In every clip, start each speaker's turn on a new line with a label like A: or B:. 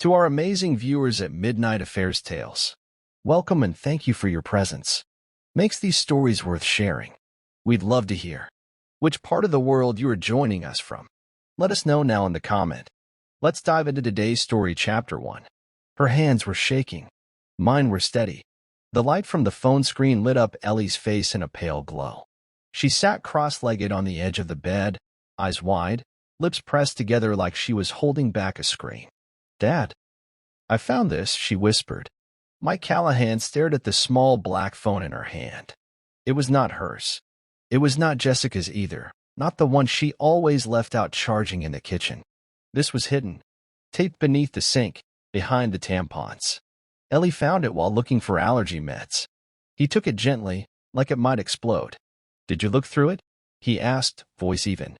A: To our amazing viewers at Midnight Affairs Tales, welcome and thank you for your presence. Makes these stories worth sharing. We'd love to hear which part of the world you are joining us from. Let us know now in the comment. Let's dive into today's story, Chapter 1. Her hands were shaking. Mine were steady. The light from the phone screen lit up Ellie's face in a pale glow. She sat cross-legged on the edge of the bed, eyes wide, lips pressed together like she was holding back a scream. "Dad, I found this," she whispered. Mike Callahan stared at the small black phone in her hand. It was not hers. It was not Jessica's either, not the one she always left out charging in the kitchen. This was hidden, taped beneath the sink, behind the tampons. Ellie found it while looking for allergy meds. He took it gently, like it might explode. "Did you look through it?" he asked, voice even.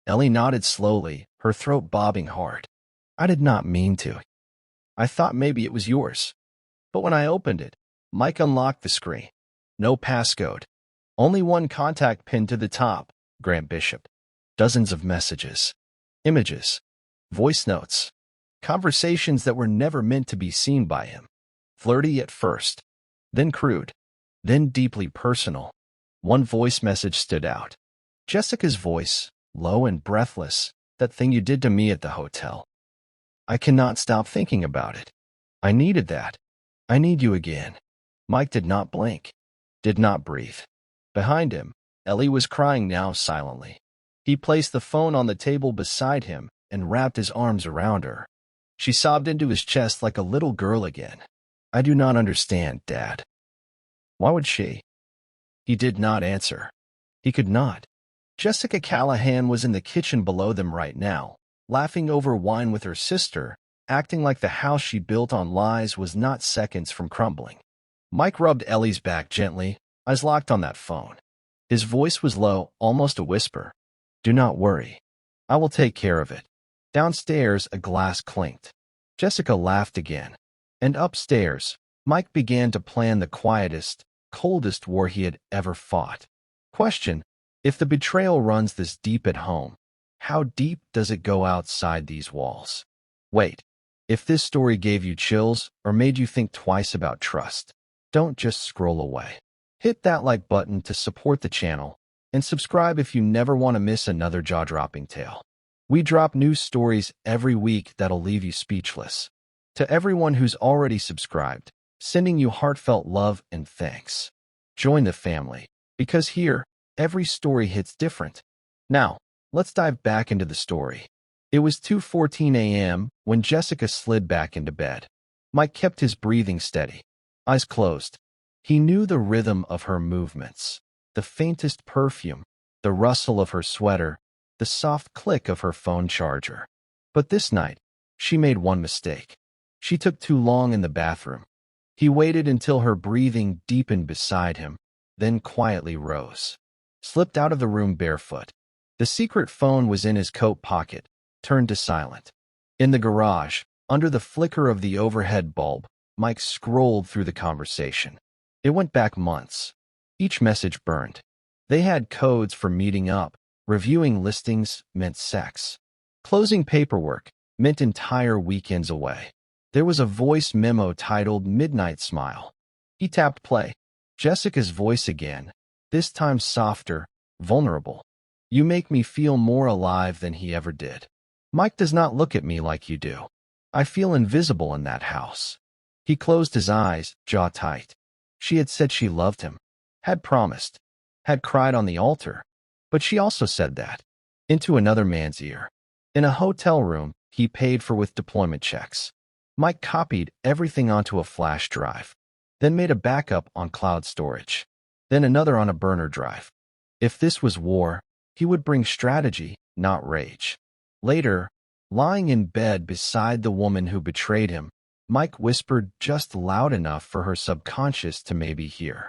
A: Ellie nodded slowly, her throat bobbing hard. "I did not mean to. I thought maybe it was yours." But when I opened it, Mike unlocked the screen. No passcode. Only one contact pinned to the top, Grant Bishop. Dozens of messages. Images. Voice notes. Conversations that were never meant to be seen by him. Flirty at first, then crude, then deeply personal. One voice message stood out. Jessica's voice, low and breathless, "That thing you did to me at the hotel. I cannot stop thinking about it. I needed that. I need you again." Mike did not blink, did not breathe. Behind him, Ellie was crying now silently. He placed the phone on the table beside him and wrapped his arms around her. She sobbed into his chest like a little girl again. "I do not understand, Dad." Why would she? He did not answer. He could not. Jessica Callahan was in the kitchen below them right now, laughing over wine with her sister, acting like the house she built on lies was not seconds from crumbling. Mike rubbed Ellie's back gently, eyes locked on that phone. His voice was low, almost a whisper. "Do not worry. I will take care of it." Downstairs, a glass clinked. Jessica laughed again. And upstairs, Mike began to plan the quietest, coldest war he had ever fought. Question: if the betrayal runs this deep at home, how deep does it go outside these walls? Wait, if this story gave you chills or made you think twice about trust, don't just scroll away. Hit that like button to support the channel, and subscribe if you never want to miss another jaw-dropping tale. We drop new stories every week that'll leave you speechless. To everyone who's already subscribed, sending you heartfelt love and thanks. Join the family, because here, every story hits different. Now, let's dive back into the story. It was 2:14 a.m. when Jessica slid back into bed. Mike kept his breathing steady, eyes closed. He knew the rhythm of her movements, the faintest perfume, the rustle of her sweater, the soft click of her phone charger. But this night, she made one mistake. She took too long in the bathroom. He waited until her breathing deepened beside him, then quietly rose. Slipped out of the room barefoot. The secret phone was in his coat pocket, turned to silent. In the garage, under the flicker of the overhead bulb, Mike scrolled through the conversation. It went back months. Each message burned. They had codes for meeting up. Reviewing listings meant sex. Closing paperwork meant entire weekends away. There was a voice memo titled "Midnight Smile." He tapped play. Jessica's voice again, this time softer, vulnerable. "You make me feel more alive than he ever did. Mike does not look at me like you do. I feel invisible in that house." He closed his eyes, jaw tight. She had said she loved him, had promised, had cried on the altar. But she also said that, into another man's ear. In a hotel room he paid for with deployment checks. Mike copied everything onto a flash drive, then made a backup on cloud storage, then another on a burner drive. If this was war, he would bring strategy, not rage. Later, lying in bed beside the woman who betrayed him, Mike whispered just loud enough for her subconscious to maybe hear.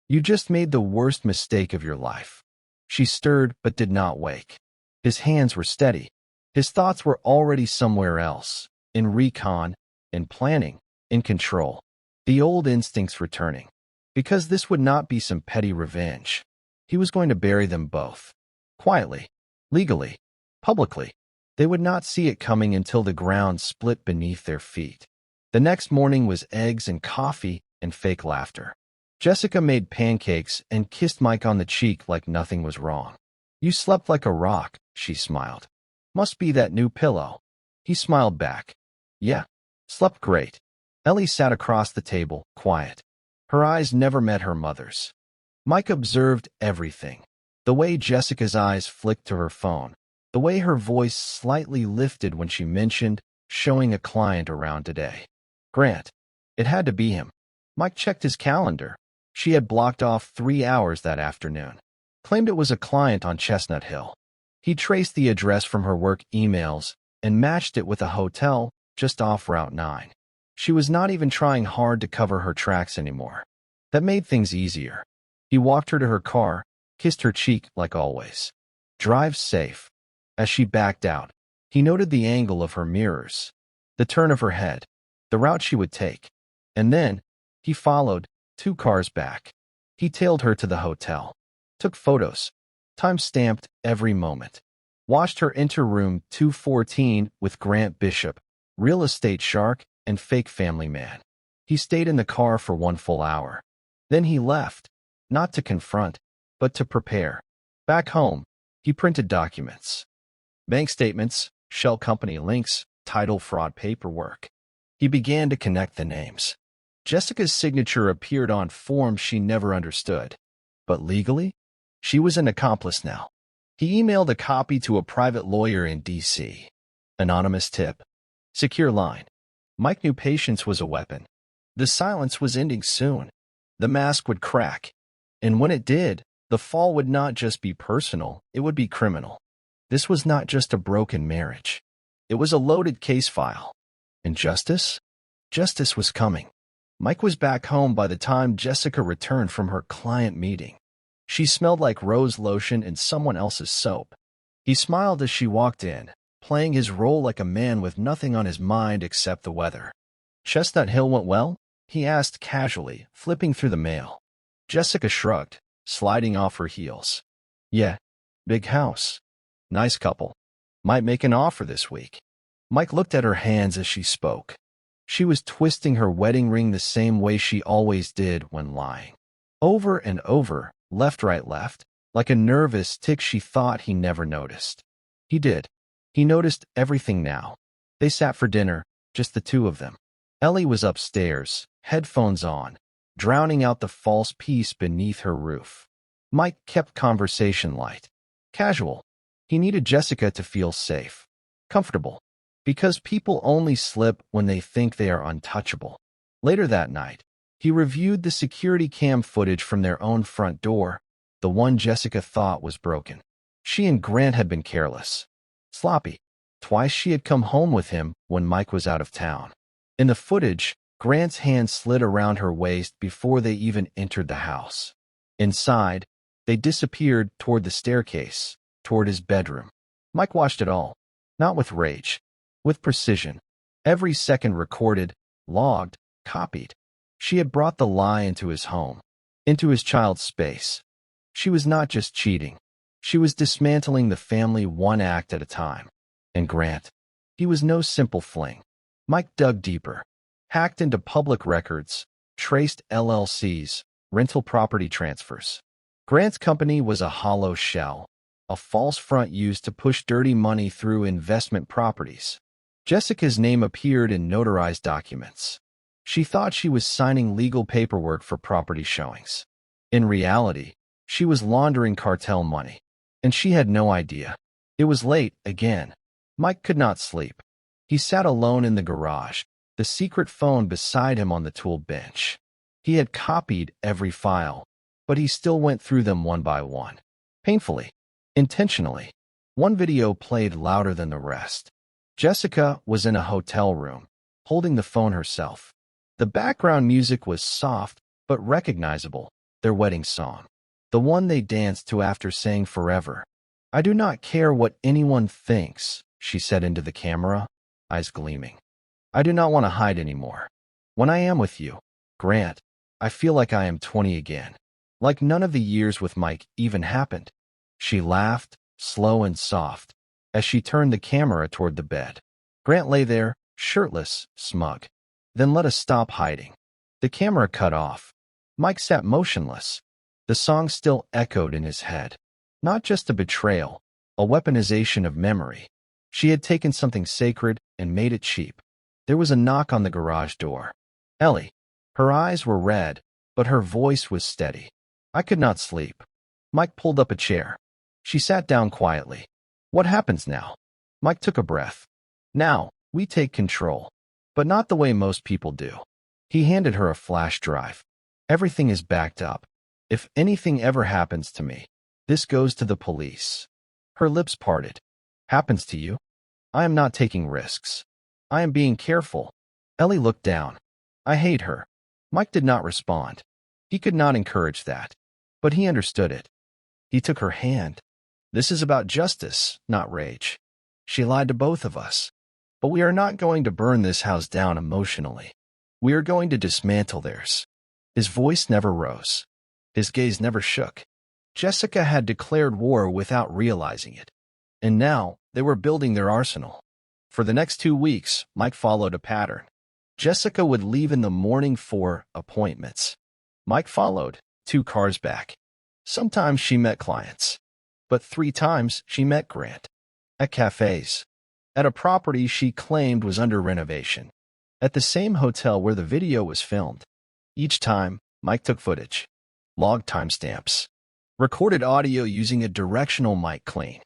A: "You just made the worst mistake of your life." She stirred but did not wake. His hands were steady. His thoughts were already somewhere else, in recon, in planning, in control. The old instincts returning. Because this would not be some petty revenge. He was going to bury them both. Quietly, legally, publicly. They would not see it coming until the ground split beneath their feet. The next morning was eggs and coffee and fake laughter. Jessica made pancakes and kissed Mike on the cheek like nothing was wrong. "You slept like a rock," she smiled. "Must be that new pillow." He smiled back. "Yeah, slept great." Ellie sat across the table, quiet. Her eyes never met her mother's. Mike observed everything. The way Jessica's eyes flicked to her phone. The way her voice slightly lifted when she mentioned showing a client around today. Grant. It had to be him. Mike checked his calendar. She had blocked off 3 hours that afternoon. Claimed it was a client on Chestnut Hill. He traced the address from her work emails and matched it with a hotel just off Route 9. She was not even trying hard to cover her tracks anymore. That made things easier. He walked her to her car, kissed her cheek like always. "Drive safe." As she backed out, he noted the angle of her mirrors, the turn of her head, the route she would take. And then, he followed, 2 cars back. He tailed her to the hotel. Took photos. Time-stamped every moment. Watched her enter room 214 with Grant Bishop, real estate shark and fake family man. He stayed in the car for 1 full hour. Then he left, not to confront, but to prepare. Back home, he printed documents. Bank statements, shell company links, title fraud paperwork. He began to connect the names. Jessica's signature appeared on forms she never understood. But legally, she was an accomplice now. He emailed a copy to a private lawyer in D.C. Anonymous tip. Secure line. Mike knew patience was a weapon. The silence was ending soon. The mask would crack. And when it did, the fall would not just be personal, it would be criminal. This was not just a broken marriage. It was a loaded case file. And justice? Justice was coming. Mike was back home by the time Jessica returned from her client meeting. She smelled like rose lotion and someone else's soap. He smiled as she walked in, playing his role like a man with nothing on his mind except the weather. "Chestnut Hill went well?" he asked casually, flipping through the mail. Jessica shrugged, sliding off her heels. "Yeah, big house. Nice couple. Might make an offer this week." Mike looked at her hands as she spoke. She was twisting her wedding ring the same way she always did when lying. Over and over, left, right, left, like a nervous tick she thought he never noticed. He did. He noticed everything now. They sat for dinner, just the 2 of them. Ellie was upstairs, headphones on, drowning out the false peace beneath her roof. Mike kept conversation light, casual. He needed Jessica to feel safe, comfortable, because people only slip when they think they are untouchable. Later that night, he reviewed the security cam footage from their own front door, the one Jessica thought was broken. She and Grant had been careless, sloppy. Twice she had come home with him when Mike was out of town. In the footage, Grant's hand slid around her waist before they even entered the house. Inside, they disappeared toward the staircase, toward his bedroom. Mike watched it all, not with rage, with precision. Every second recorded, logged, copied. She had brought the lie into his home, into his child's space. She was not just cheating. She was dismantling the family 1 act at a time. And Grant, he was no simple fling. Mike dug deeper, hacked into public records, traced LLCs, rental property transfers. Grant's company was a hollow shell, a false front used to push dirty money through investment properties. Jessica's name appeared in notarized documents. She thought she was signing legal paperwork for property showings. In reality, she was laundering cartel money, and she had no idea. It was late again. Mike could not sleep. He sat alone in the garage, the secret phone beside him on the tool bench. He had copied every file, but he still went through them one by one. Painfully. Intentionally. One video played louder than the rest. Jessica was in a hotel room, holding the phone herself. The background music was soft, but recognizable, their wedding song. The one they danced to after saying forever. "I do not care what anyone thinks," she said into the camera, eyes gleaming. "I do not want to hide anymore. When I am with you, Grant, I feel like I am 20 again. Like none of the years with Mike even happened." She laughed, slow and soft, as she turned the camera toward the bed. Grant lay there, shirtless, smug. Then let us stop hiding. The camera cut off. Mike sat motionless. The song still echoed in his head. Not just a betrayal, a weaponization of memory. She had taken something sacred and made it cheap. There was a knock on the garage door. Ellie. Her eyes were red, but her voice was steady. I could not sleep. Mike pulled up a chair. She sat down quietly. What happens now? Mike took a breath. Now, we take control. But not the way most people do. He handed her a flash drive. Everything is backed up. If anything ever happens to me, this goes to the police. Her lips parted. Happens to you? I am not taking risks. I am being careful. Ellie looked down. I hate her. Mike did not respond. He could not encourage that. But he understood it. He took her hand. This is about justice, not rage. She lied to both of us. But we are not going to burn this house down emotionally. We are going to dismantle theirs. His voice never rose. His gaze never shook. Jessica had declared war without realizing it. And now, they were building their arsenal. For the next 2 weeks, Mike followed a pattern. Jessica would leave in the morning for appointments. Mike followed, 2 cars back. Sometimes she met clients. But 3 times she met Grant. At cafes. At a property she claimed was under renovation. At the same hotel where the video was filmed. Each time, Mike took footage. Logged timestamps. Recorded audio using a directional mic clean.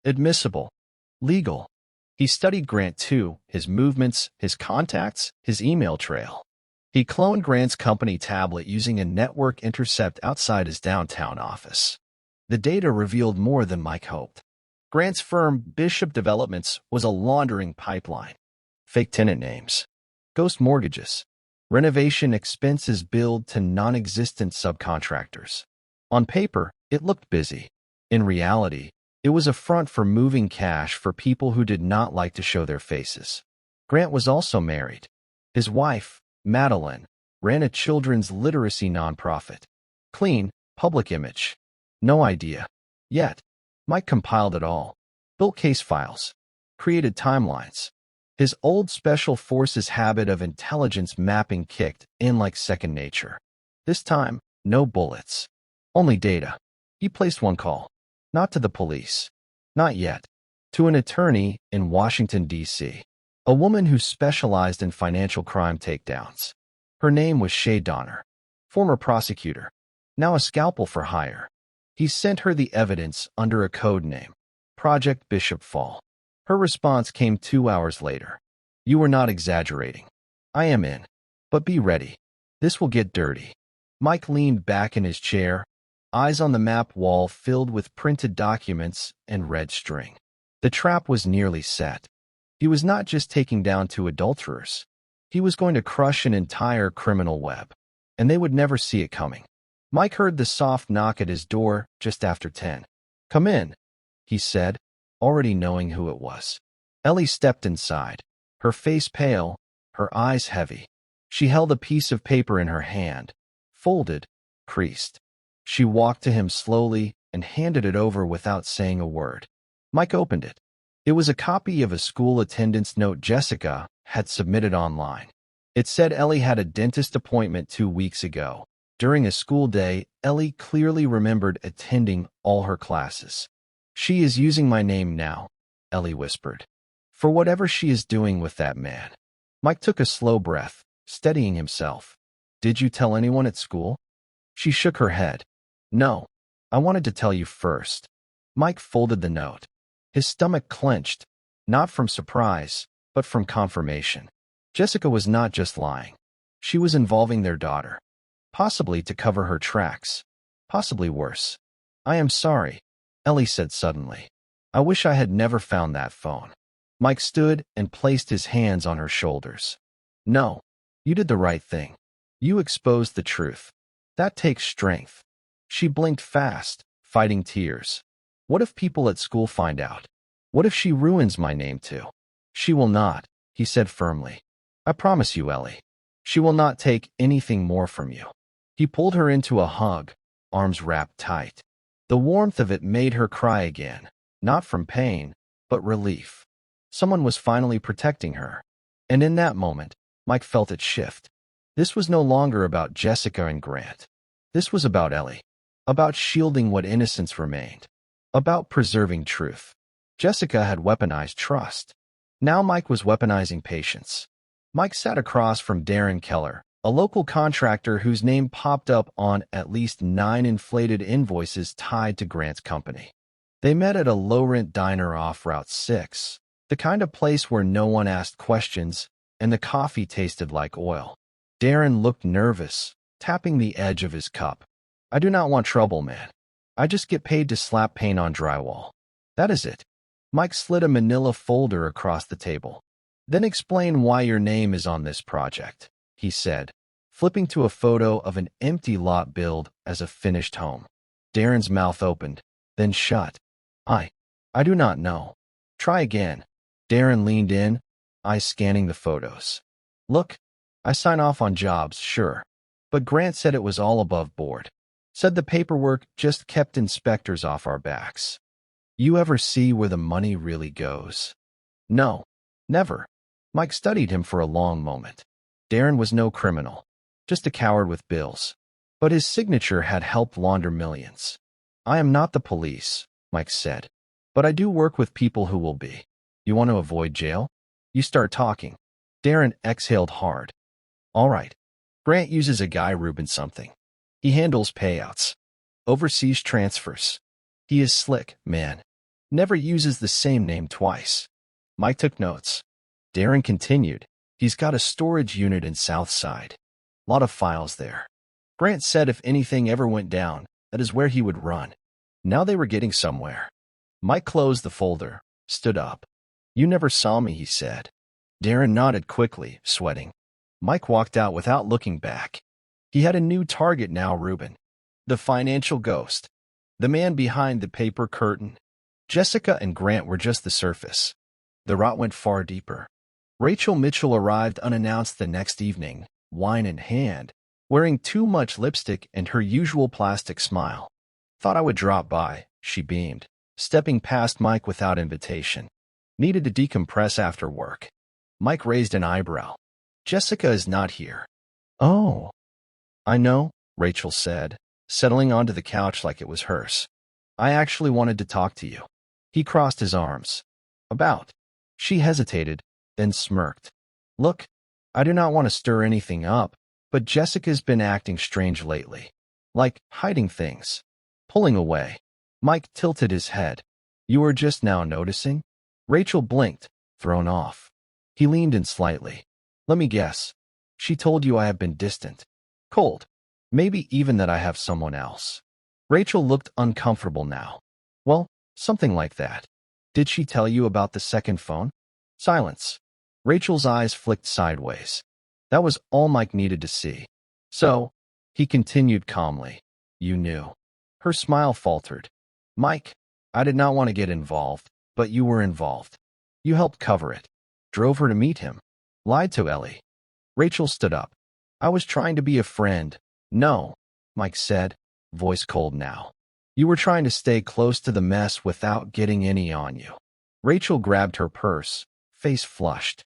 A: Admissible. Legal. He studied Grant too, his movements, his contacts, his email trail. He cloned Grant's company tablet using a network intercept outside his downtown office. The data revealed more than Mike hoped. Grant's firm, Bishop Developments, was a laundering pipeline. Fake tenant names. Ghost mortgages. Renovation expenses billed to non-existent subcontractors. On paper, it looked busy. In reality, it was a front for moving cash for people who did not like to show their faces. Grant was also married. His wife, Madeline, ran a children's literacy nonprofit. Clean, public image. No idea. Yet, Mike compiled it all. Built case files. Created timelines. His old special forces habit of intelligence mapping kicked in like second nature. This time, no bullets. Only data. He placed one call. Not to the police. Not yet. To an attorney in Washington, D.C. A woman who specialized in financial crime takedowns. Her name was Shay Donner. Former prosecutor. Now a scalpel for hire. He sent her the evidence under a code name. Project Bishop Fall. Her response came 2 hours later. You were not exaggerating. I am in. But be ready. This will get dirty. Mike leaned back in his chair, eyes on the map wall filled with printed documents and red string. The trap was nearly set. He was not just taking down 2 adulterers. He was going to crush an entire criminal web. And they would never see it coming. Mike heard the soft knock at his door just after 10. Come in, he said, already knowing who it was. Ellie stepped inside, her face pale, her eyes heavy. She held a piece of paper in her hand, folded, creased. She walked to him slowly and handed it over without saying a word. Mike opened it. It was a copy of a school attendance note Jessica had submitted online. It said Ellie had a dentist appointment 2 weeks ago. During a school day, Ellie clearly remembered attending all her classes. She is using my name now, Ellie whispered. For whatever she is doing with that man. Mike took a slow breath, steadying himself. Did you tell anyone at school? She shook her head. No, I wanted to tell you first. Mike folded the note. His stomach clenched, not from surprise, but from confirmation. Jessica was not just lying. She was involving their daughter. Possibly to cover her tracks. Possibly worse. I am sorry, Ellie said suddenly. I wish I had never found that phone. Mike stood and placed his hands on her shoulders. No, you did the right thing. You exposed the truth. That takes strength. She blinked fast, fighting tears. What if people at school find out? What if she ruins my name too? She will not, he said firmly. I promise you, Ellie. She will not take anything more from you. He pulled her into a hug, arms wrapped tight. The warmth of it made her cry again, not from pain, but relief. Someone was finally protecting her. And in that moment, Mike felt it shift. This was no longer about Jessica and Grant. This was about Ellie. About shielding what innocence remained. About preserving truth. Jessica had weaponized trust. Now Mike was weaponizing patience. Mike sat across from Darren Keller, a local contractor whose name popped up on at least 9 inflated invoices tied to Grant's company. They met at a low-rent diner off Route 6, the kind of place where no one asked questions and the coffee tasted like oil. Darren looked nervous, tapping the edge of his cup. "I do not want trouble, man. I just get paid to slap paint on drywall. That is it." Mike slid a manila folder across the table. "Then explain why your name is on this project," he said, flipping to a photo of an empty lot billed as a finished home. Darren's mouth opened, then shut. I do not know. Try again." Darren leaned in, eyes scanning the photos. "Look, I sign off on jobs, sure. But Grant said it was all above board. Said the paperwork just kept inspectors off our backs. You ever see where the money really goes?" "No, never." Mike studied him for a long moment. Darren was no criminal, just a coward with bills. But his signature had helped launder millions. "I am not the police," Mike said. "But I do work with people who will be. You want to avoid jail? You start talking." Darren exhaled hard. "All right. Grant uses a guy Reuben something. He handles payouts. Overseas transfers. He is slick, man. Never uses the same name twice." Mike took notes. Darren continued. "He's got a storage unit in Southside. Lot of files there. Grant said if anything ever went down, that is where he would run." Now they were getting somewhere. Mike closed the folder, stood up. "You never saw me," he said. Darren nodded quickly, sweating. Mike walked out without looking back. He had a new target now, Reuben. The financial ghost. The man behind the paper curtain. Jessica and Grant were just the surface. The rot went far deeper. Rachel Mitchell arrived unannounced the next evening, wine in hand, wearing too much lipstick and her usual plastic smile. "Thought I would drop by," she beamed, stepping past Mike without invitation. "Needed to decompress after work." Mike raised an eyebrow. "Jessica is not here." "Oh." "I know," Rachel said, settling onto the couch like it was hers. "I actually wanted to talk to you." He crossed his arms. "About?" She hesitated, then smirked. "Look, I do not want to stir anything up, but Jessica's been acting strange lately. Like hiding things. Pulling away." Mike tilted his head. "You are just now noticing?" Rachel blinked, thrown off. He leaned in slightly. "Let me guess. She told you I have been distant. Cold. Maybe even that I have someone else." Rachel looked uncomfortable now. "Well, something like that. Did she tell you about the second phone?" Silence. Rachel's eyes flicked sideways. That was all Mike needed to see. "So," he continued calmly, "you knew." Her smile faltered. "Mike, I did not want to get involved, but you were involved. You helped cover it. Drove her to meet him. Lied to Ellie." Rachel stood up. "I was trying to be a friend." "No," Mike said, voice cold now. "You were trying to stay close to the mess without getting any on you." Rachel grabbed her purse, face flushed.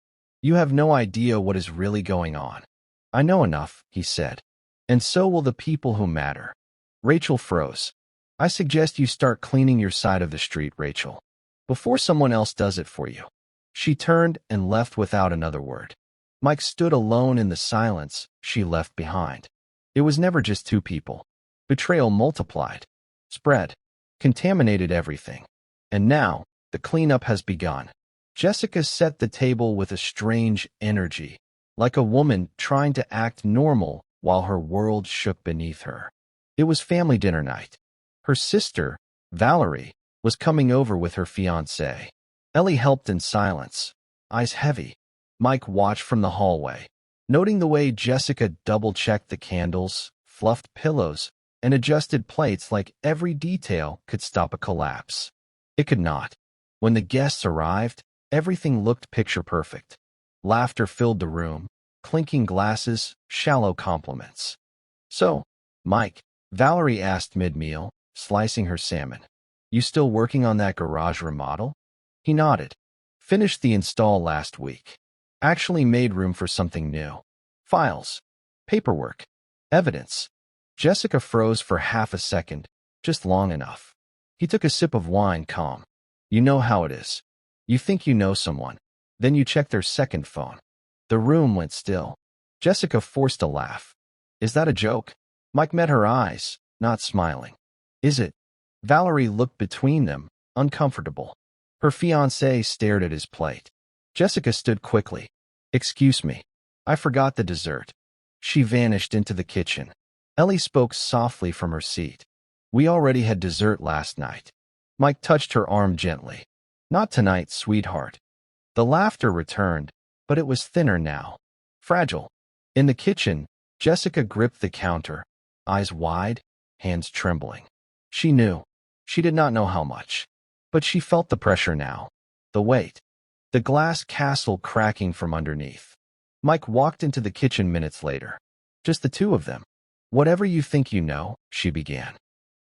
A: "You have no idea what is really going on." "I know enough," he said. "And so will the people who matter." Rachel froze. "I suggest you start cleaning your side of the street, Rachel, before someone else does it for you." She turned and left without another word. Mike stood alone in the silence she left behind. It was never just two people. Betrayal multiplied, spread, contaminated everything. And now, the cleanup has begun. Jessica set the table with a strange energy, like a woman trying to act normal while her world shook beneath her. It was family dinner night. Her sister, Valerie, was coming over with her fiancé. Ellie helped in silence, eyes heavy. Mike watched from the hallway, noting the way Jessica double-checked the candles, fluffed pillows, and adjusted plates like every detail could stop a collapse. It could not. When the guests arrived, everything looked picture-perfect. Laughter filled the room, clinking glasses, shallow compliments. "So, Mike," Valerie asked mid-meal, slicing her salmon, "you still working on that garage remodel?" He nodded. Finished the install last week. Actually made room for something new. Files. Paperwork. Evidence. Jessica froze for half a second, just long enough. He took a sip of wine, calm. You know how it is. You think you know someone. Then you check their second phone. The room went still. Jessica forced a laugh. Is that a joke? Mike met her eyes, not smiling. Is it? Valerie looked between them, uncomfortable. Her fiancé stared at his plate. Jessica stood quickly. Excuse me. I forgot the dessert. She vanished into the kitchen. Ellie spoke softly from her seat. We already had dessert last night. Mike touched her arm gently. Not tonight, sweetheart. The laughter returned, but it was thinner now. Fragile. In the kitchen, Jessica gripped the counter, eyes wide, hands trembling. She knew. She did not know how much. But she felt the pressure now. The weight. The glass castle cracking from underneath. Mike walked into the kitchen minutes later. Just the two of them. Whatever you think you know, she began.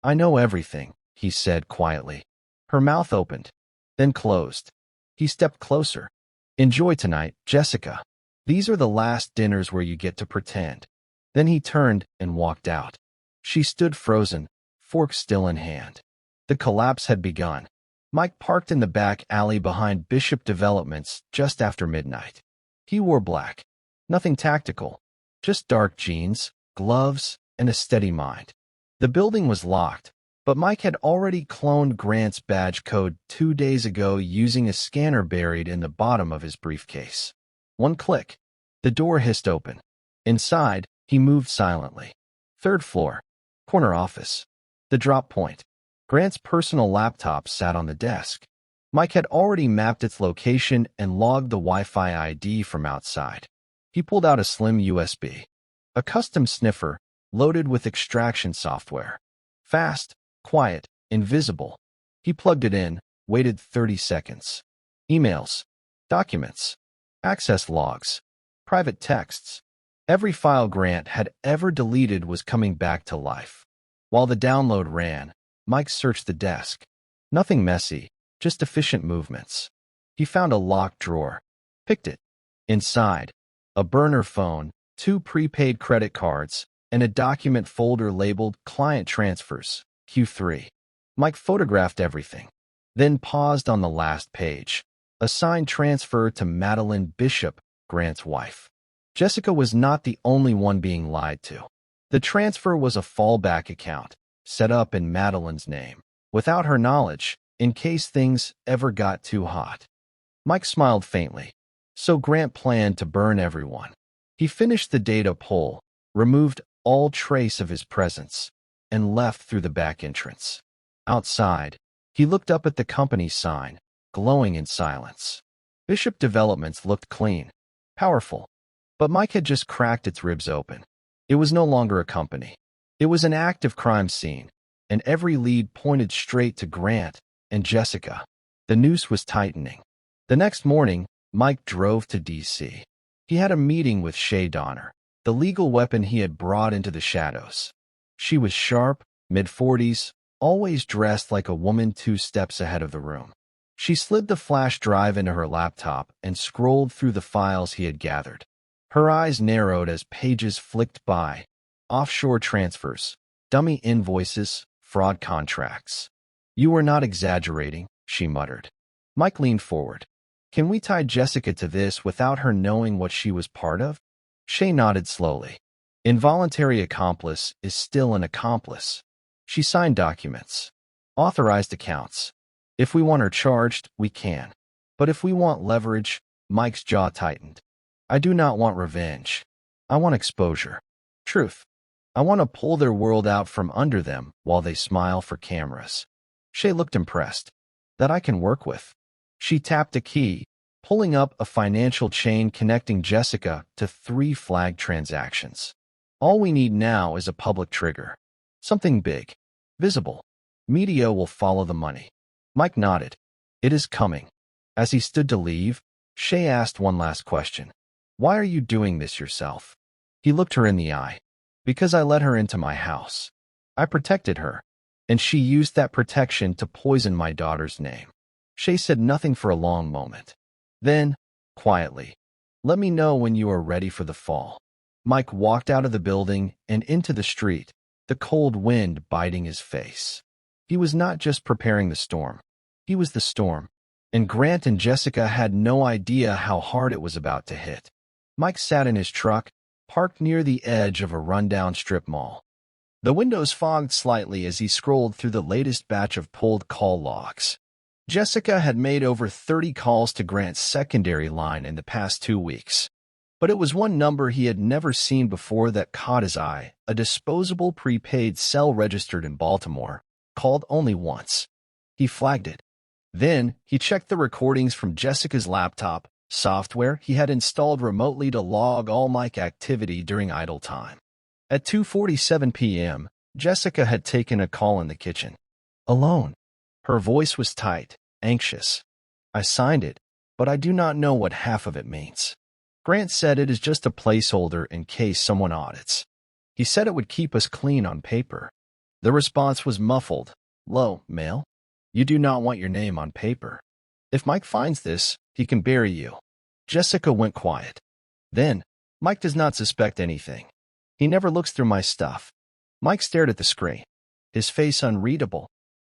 A: I know everything, he said quietly. Her mouth opened, then closed. He stepped closer. Enjoy tonight, Jessica. These are the last dinners where you get to pretend. Then he turned and walked out. She stood frozen, fork still in hand. The collapse had begun. Mike parked in the back alley behind Bishop Developments just after midnight. He wore black. Nothing tactical. Just dark jeans, gloves, and a steady mind. The building was locked, but Mike had already cloned Grant's badge code 2 days ago using a scanner buried in the bottom of his briefcase. One click. The door hissed open. Inside, he moved silently. 3rd floor. Corner office. The drop point. Grant's personal laptop sat on the desk. Mike had already mapped its location and logged the Wi-Fi ID from outside. He pulled out a slim USB. A custom sniffer, loaded with extraction software. Fast, quiet, invisible. He plugged it in, waited 30 seconds. Emails. Documents. Access logs. Private texts. Every file Grant had ever deleted was coming back to life. While the download ran, Mike searched the desk. Nothing messy, just efficient movements. He found a locked drawer. Picked it. Inside, a burner phone, 2 prepaid credit cards, and a document folder labeled Client Transfers, Q3. Mike photographed everything, then paused on the last page. A signed transfer to Madeline Bishop, Grant's wife. Jessica was not the only one being lied to. The transfer was a fallback account, set up in Madeline's name, without her knowledge, in case things ever got too hot. Mike smiled faintly. So Grant planned to burn everyone. He finished the data poll, removed all trace of his presence, and left through the back entrance. Outside, he looked up at the company sign, glowing in silence. Bishop Developments looked clean, powerful, but Mike had just cracked its ribs open. It was no longer a company. It was an active crime scene, and every lead pointed straight to Grant and Jessica. The noose was tightening. The next morning, Mike drove to D.C. He had a meeting with Shay Donner, the legal weapon he had brought into the shadows. She was sharp, mid-40s, always dressed like a woman 2 steps ahead of the room. She slid the flash drive into her laptop and scrolled through the files he had gathered. Her eyes narrowed as pages flicked by. Offshore transfers, dummy invoices, fraud contracts. You were not exaggerating, she muttered. Mike leaned forward. Can we tie Jessica to this without her knowing what she was part of? Shay nodded slowly. Involuntary accomplice is still an accomplice. She signed documents. Authorized accounts. If we want her charged, we can. But if we want leverage, Mike's jaw tightened. I do not want revenge. I want exposure. Truth. I want to pull their world out from under them while they smile for cameras. Shay looked impressed. That I can work with. She tapped a key, pulling up a financial chain connecting Jessica to 3 flagged transactions. All we need now is a public trigger. Something big. Visible. Media will follow the money. Mike nodded. It is coming. As he stood to leave, Shay asked one last question. Why are you doing this yourself? He looked her in the eye. Because I let her into my house. I protected her, and she used that protection to poison my daughter's name. Shay said nothing for a long moment. Then, quietly, "Let me know when you are ready for the fall." Mike walked out of the building and into the street, the cold wind biting his face. He was not just preparing the storm. He was the storm, and Grant and Jessica had no idea how hard it was about to hit. Mike sat in his truck, parked near the edge of a rundown strip mall. The windows fogged slightly as he scrolled through the latest batch of pulled call logs. Jessica had made over 30 calls to Grant's secondary line in the past 2 weeks. But it was one number he had never seen before that caught his eye, a disposable prepaid cell registered in Baltimore, called only once. He flagged it. Then, he checked the recordings from Jessica's laptop, software he had installed remotely to log all Mike activity during idle time. At 2:47 p.m., Jessica had taken a call in the kitchen. Alone. Her voice was tight, anxious. "I signed it, but I do not know what half of it means. Grant said it is just a placeholder in case someone audits. He said it would keep us clean on paper." The response was muffled. "Low, male. You do not want your name on paper. If Mike finds this, he can bury you." Jessica went quiet. Then, "Mike does not suspect anything. He never looks through my stuff." Mike stared at the screen, his face unreadable.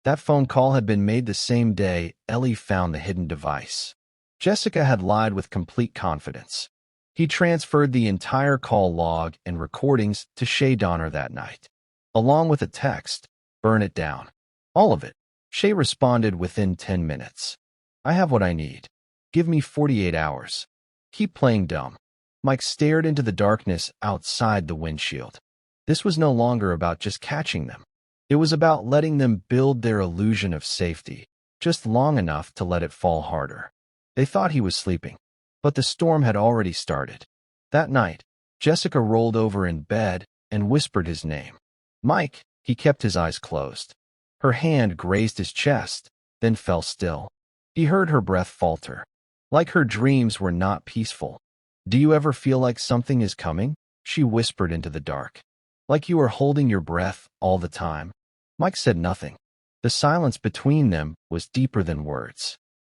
A: That phone call had been made the same day Ellie found the hidden device. Jessica had lied with complete confidence. He transferred the entire call log and recordings to Shay Donner that night, along with a text, "Burn it down." All of it. Shay responded within 10 minutes. "I have what I need. Give me 48 hours. Keep playing dumb." Mike stared into the darkness outside the windshield. This was no longer about just catching them. It was about letting them build their illusion of safety, just long enough to let it fall harder. They thought he was sleeping, but the storm had already started. That night, Jessica rolled over in bed and whispered his name. "Mike." He kept his eyes closed. Her hand grazed his chest, then fell still. He heard her breath falter. Like her dreams were not peaceful. "Do you ever feel like something is coming?" she whispered into the dark. "Like you are holding your breath all the time?" Mike said nothing. The silence between them was deeper than words.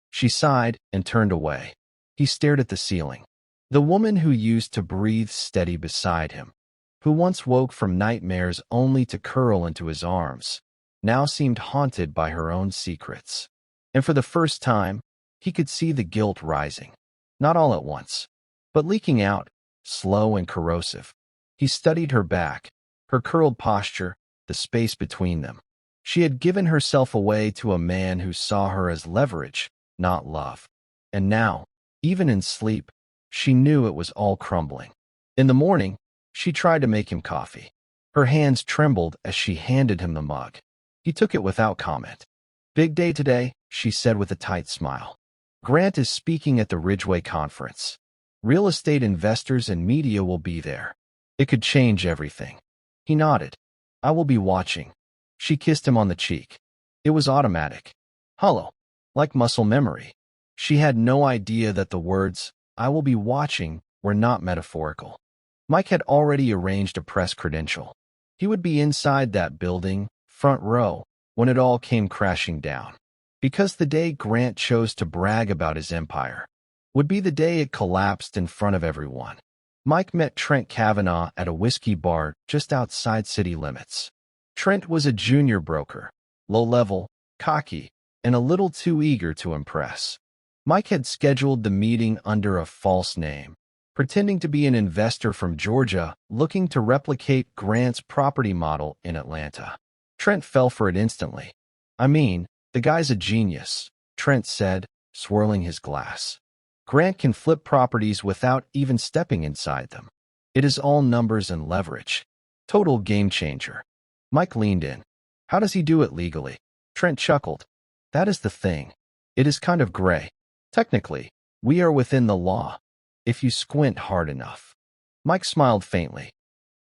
A: She sighed and turned away. He stared at the ceiling. The woman who used to breathe steady beside him, who once woke from nightmares only to curl into his arms, now seemed haunted by her own secrets. And for the first time, he could see the guilt rising. Not all at once, but leaking out, slow and corrosive. He studied her back, her curled posture, the space between them. She had given herself away to a man who saw her as leverage, not love. And now, even in sleep, she knew it was all crumbling. In the morning, she tried to make him coffee. Her hands trembled as she handed him the mug. He took it without comment. "Big day today," she said with a tight smile. "Grant is speaking at the Ridgeway conference. Real estate investors and media will be there. It could change everything." He nodded. "I will be watching." She kissed him on the cheek. It was automatic. Hollow. Like muscle memory. She had no idea that the words, "I will be watching," were not metaphorical. Mike had already arranged a press credential. He would be inside that building, front row, when it all came crashing down. Because the day Grant chose to brag about his empire would be the day it collapsed in front of everyone. Mike met Trent Kavanaugh at a whiskey bar just outside city limits. Trent was a junior broker, low-level, cocky, and a little too eager to impress. Mike had scheduled the meeting under a false name, pretending to be an investor from Georgia looking to replicate Grant's property model in Atlanta. Trent fell for it instantly. "I mean, the guy's a genius," Trent said, swirling his glass. "Grant can flip properties without even stepping inside them. It is all numbers and leverage. Total game changer." Mike leaned in. "How does he do it legally?" Trent chuckled. "That is the thing. It is kind of gray. Technically, we are within the law, if you squint hard enough." Mike smiled faintly.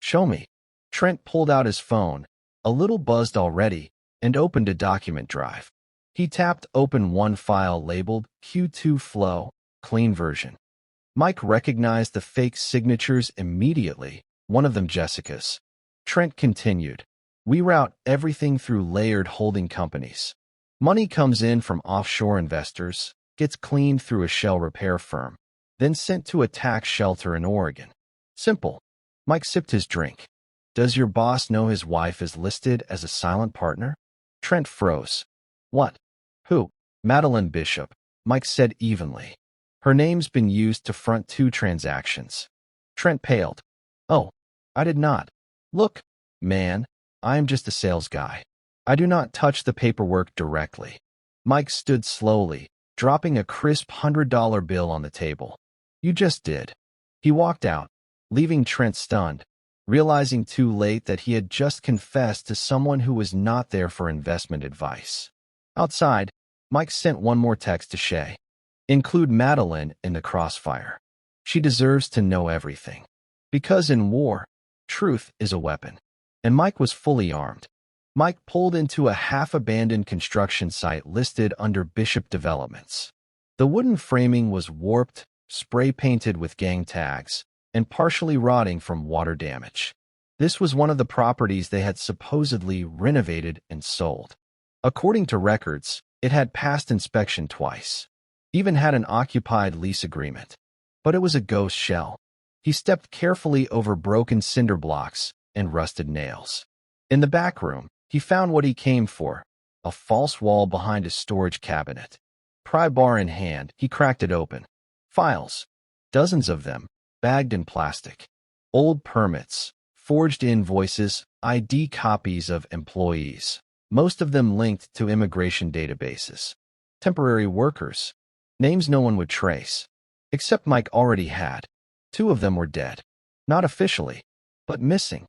A: "Show me." Trent pulled out his phone, a little buzzed already, and opened a document drive. He tapped open one file labeled Q2 Flow, clean version. Mike recognized the fake signatures immediately, one of them Jessica's. Trent continued. "We route everything through layered holding companies. Money comes in from offshore investors, gets cleaned through a shell repair firm, then sent to a tax shelter in Oregon. Simple. Mike sipped his drink. Does your boss know his wife is listed as a silent partner? Trent froze. What? Who? Madeline Bishop, Mike said evenly. Her name's been used to front 2 transactions. Trent paled. Oh, I did not. Look, man, I am just a sales guy. I do not touch the paperwork directly. Mike stood slowly, dropping a crisp $100 bill on the table. You just did. He walked out, leaving Trent stunned, realizing too late that he had just confessed to someone who was not there for investment advice. Outside, Mike sent one more text to Shay. Include Madeline in the crossfire. She deserves to know everything. Because in war, truth is a weapon. And Mike was fully armed. Mike pulled into a half-abandoned construction site listed under Bishop Developments. The wooden framing was warped, spray-painted with gang tags, and partially rotting from water damage. This was one of the properties they had supposedly renovated and sold. According to records, it had passed inspection twice, even had an occupied lease agreement. But it was a ghost shell. He stepped carefully over broken cinder blocks and rusted nails. In the back room, he found what he came for, a false wall behind a storage cabinet. Pry bar in hand, he cracked it open. Files, dozens of them, bagged in plastic. Old permits, forged invoices, ID copies of employees, most of them linked to immigration databases. Temporary workers, names no one would trace, except Mike already had. 2 of them were dead. Not officially, but missing.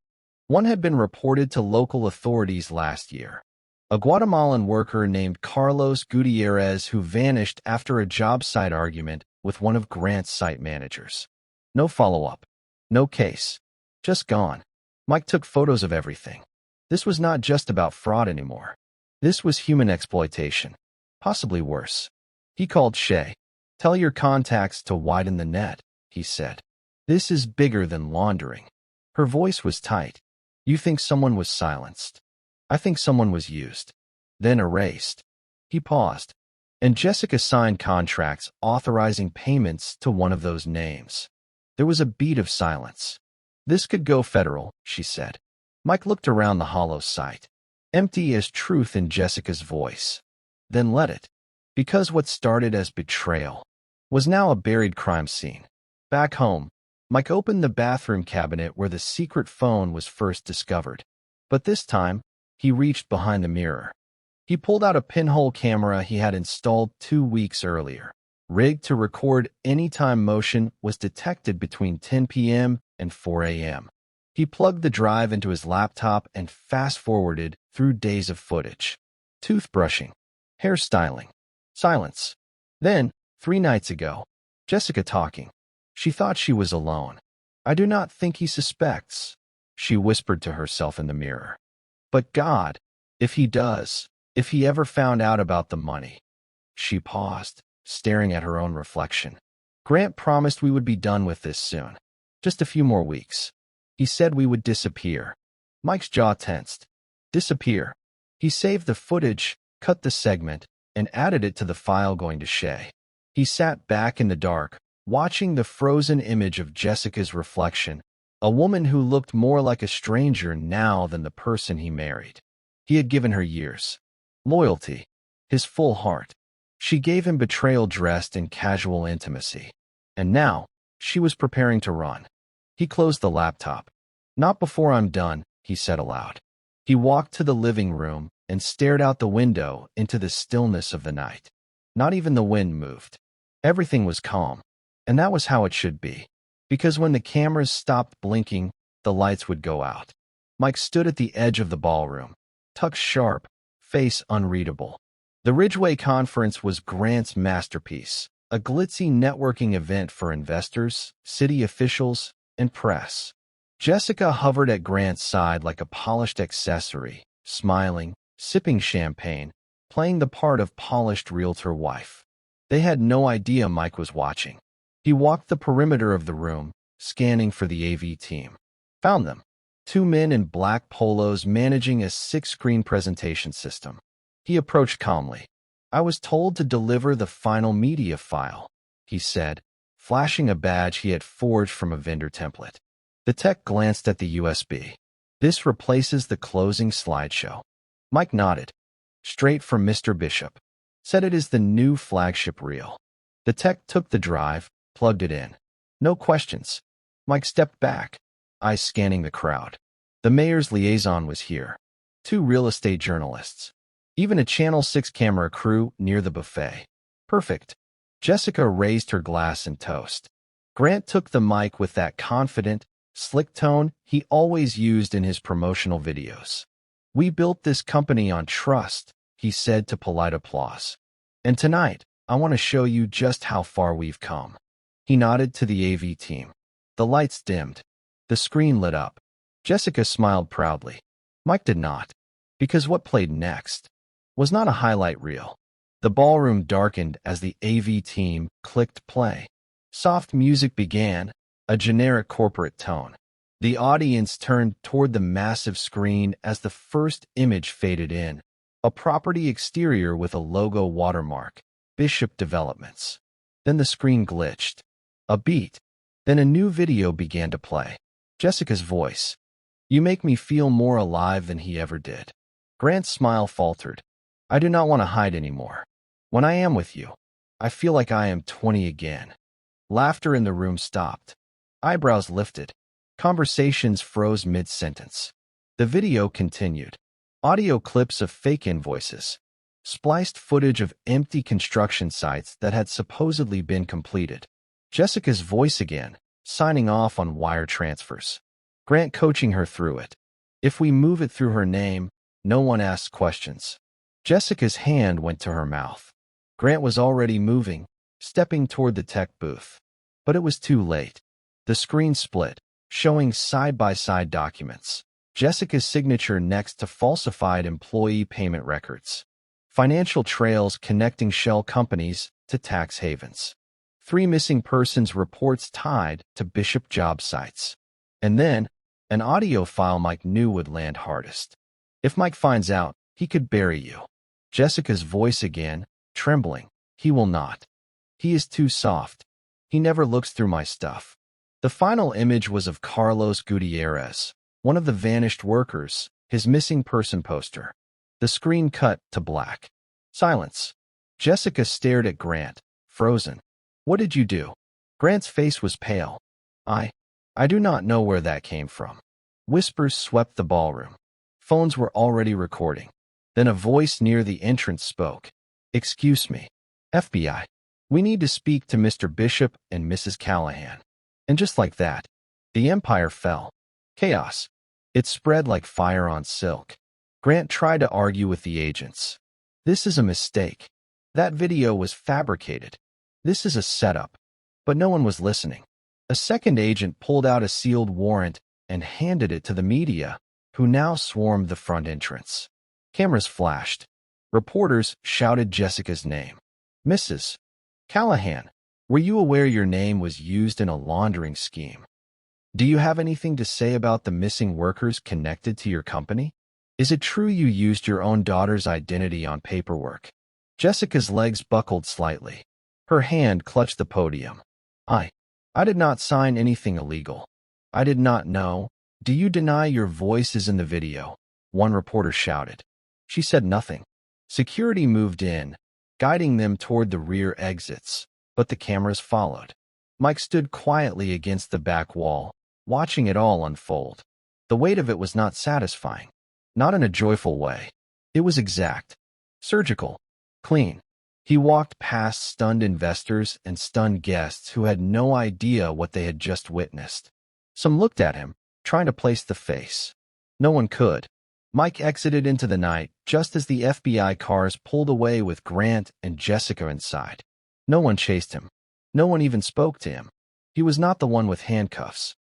A: One had been reported to local authorities last year. A Guatemalan worker named Carlos Gutierrez who vanished after a job site argument with one of Grant's site managers. No follow-up. No case. Just gone. Mike took photos of everything. This was not just about fraud anymore. This was human exploitation. Possibly worse. He called Shay. Tell your contacts to widen the net, he said. This is bigger than laundering. Her voice was tight. You think someone was silenced. I think someone was used. Then erased. He paused. And Jessica signed contracts authorizing payments to one of those names. There was a beat of silence. This could go federal, she said. Mike looked around the hollow site. Empty as truth in Jessica's voice. Then let it. Because what started as betrayal was now a buried crime scene. Back home, Mike opened the bathroom cabinet where the secret phone was first discovered. But this time, he reached behind the mirror. He pulled out a pinhole camera he had installed 2 weeks earlier. Rigged to record anytime motion was detected between 10 p.m. and 4 a.m. He plugged the drive into his laptop and fast-forwarded through days of footage. Toothbrushing, hairstyling, silence. Then, 3 nights ago, Jessica talking. She thought she was alone. I do not think he suspects, she whispered to herself in the mirror. But God, if he does, if he ever found out about the money. She paused, staring at her own reflection. Grant promised we would be done with this soon. Just a few more weeks. He said we would disappear. Mike's jaw tensed. Disappear. He saved the footage, cut the segment, and added it to the file going to Shay. He sat back in the dark, watching the frozen image of Jessica's reflection, a woman who looked more like a stranger now than the person he married. He had given her years. Loyalty. His full heart. She gave him betrayal dressed in casual intimacy. And now, she was preparing to run. He closed the laptop. Not before I'm done, he said aloud. He walked to the living room and stared out the window into the stillness of the night. Not even the wind moved. Everything was calm. And that was how it should be. Because when the cameras stopped blinking, the lights would go out. Mike stood at the edge of the ballroom, tucked sharp, face unreadable. The Ridgeway Conference was Grant's masterpiece, a glitzy networking event for investors, city officials, and press. Jessica hovered at Grant's side like a polished accessory, smiling, sipping champagne, playing the part of polished realtor wife. They had no idea Mike was watching. He walked the perimeter of the room, scanning for the AV team. Found them. 2 men in black polos managing a 6-screen presentation system. He approached calmly. "I was told to deliver the final media file," he said, flashing a badge he had forged from a vendor template. The tech glanced at the USB. "This replaces the closing slideshow." Mike nodded. "Straight from Mr. Bishop. Said it is the new flagship reel." The tech took the drive, plugged it in. "No questions." Mike stepped back, eyes scanning the crowd. The mayor's liaison was here. 2 real estate journalists. Even a Channel 6 camera crew near the buffet. Perfect. Jessica raised her glass and toast. Grant took the mic with that confident, slick tone he always used in his promotional videos. "We built this company on trust," he said to polite applause. "And tonight, I want to show you just how far we've come." He nodded to the AV team. The lights dimmed. The screen lit up. Jessica smiled proudly. Mike did not, because what played next was not a highlight reel. The ballroom darkened as the AV team clicked play. Soft music began, a generic corporate tone. The audience turned toward the massive screen as the first image faded in, a property exterior with a logo watermark, Bishop Developments. Then the screen glitched. A beat. Then a new video began to play. Jessica's voice. "You make me feel more alive than he ever did." Grant's smile faltered. "I do not want to hide anymore. When I am with you, I feel like I am 20 again." Laughter in the room stopped. Eyebrows lifted. Conversations froze mid-sentence. The video continued. Audio clips of fake invoices. Spliced footage of empty construction sites that had supposedly been completed. Jessica's voice again, signing off on wire transfers. Grant coaching her through it. "If we move it through her name, no one asks questions." Jessica's hand went to her mouth. Grant was already moving, stepping toward the tech booth. But it was too late. The screen split, showing side-by-side documents. Jessica's signature next to falsified employee payment records. Financial trails connecting shell companies to tax havens. 3 missing persons reports tied to Bishop job sites. And then, an audio file Mike knew would land hardest. "If Mike finds out, he could bury you." Jessica's voice again, trembling. "He will not. He is too soft. He never looks through my stuff." The final image was of Carlos Gutierrez, one of the vanished workers, his missing person poster. The screen cut to black. Silence. Jessica stared at Grant, frozen. "What did you do?" Grant's face was pale. I do not know where that came from." Whispers swept the ballroom. Phones were already recording. Then a voice near the entrance spoke. "Excuse me. FBI. We need to speak to Mr. Bishop and Mrs. Callahan." And just like that, the empire fell. Chaos. It spread like fire on silk. Grant tried to argue with the agents. "This is a mistake. That video was fabricated. This is a setup." But no one was listening. A second agent pulled out a sealed warrant and handed it to the media, who now swarmed the front entrance. Cameras flashed. Reporters shouted Jessica's name. "Mrs. Callahan, were you aware your name was used in a laundering scheme? Do you have anything to say about the missing workers connected to your company? Is it true you used your own daughter's identity on paperwork?" Jessica's legs buckled slightly. Her hand clutched the podium. I did not sign anything illegal. I did not know." "Do you deny your voice is in the video?" one reporter shouted. She said nothing. Security moved in, guiding them toward the rear exits, but the cameras followed. Mike stood quietly against the back wall, watching it all unfold. The weight of it was not satisfying, not in a joyful way. It was exact, surgical, clean. He walked past stunned investors and stunned guests who had no idea what they had just witnessed. Some looked at him, trying to place the face. No one could. Mike exited into the night just as the FBI cars pulled away with Grant and Jessica inside. No one chased him. No one even spoke to him. He was not the one with handcuffs.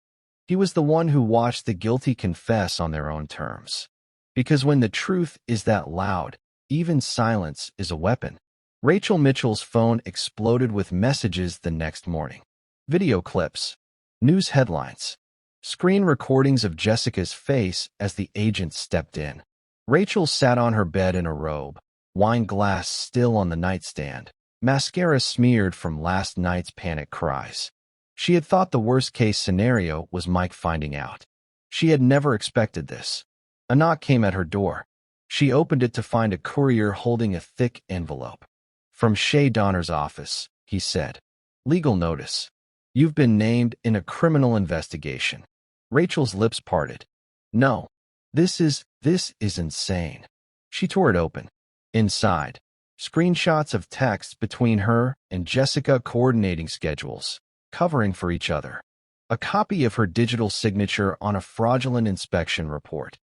A: He was the one who watched the guilty confess on their own terms. Because when the truth is that loud, even silence is a weapon. Rachel Mitchell's phone exploded with messages the next morning. Video clips, news headlines, screen recordings of Jessica's face as the agent stepped in. Rachel sat on her bed in a robe, wine glass still on the nightstand, mascara smeared from last night's panic cries. She had thought the worst-case scenario was Mike finding out. She had never expected this. A knock came at her door. She opened it to find a courier holding a thick envelope. "From Shay Donner's office," he said. "Legal notice. You've been named in a criminal investigation." Rachel's lips parted. "No. This is insane." She tore it open. Inside, screenshots of texts between her and Jessica coordinating schedules, covering for each other. A copy of her digital signature on a fraudulent inspection report.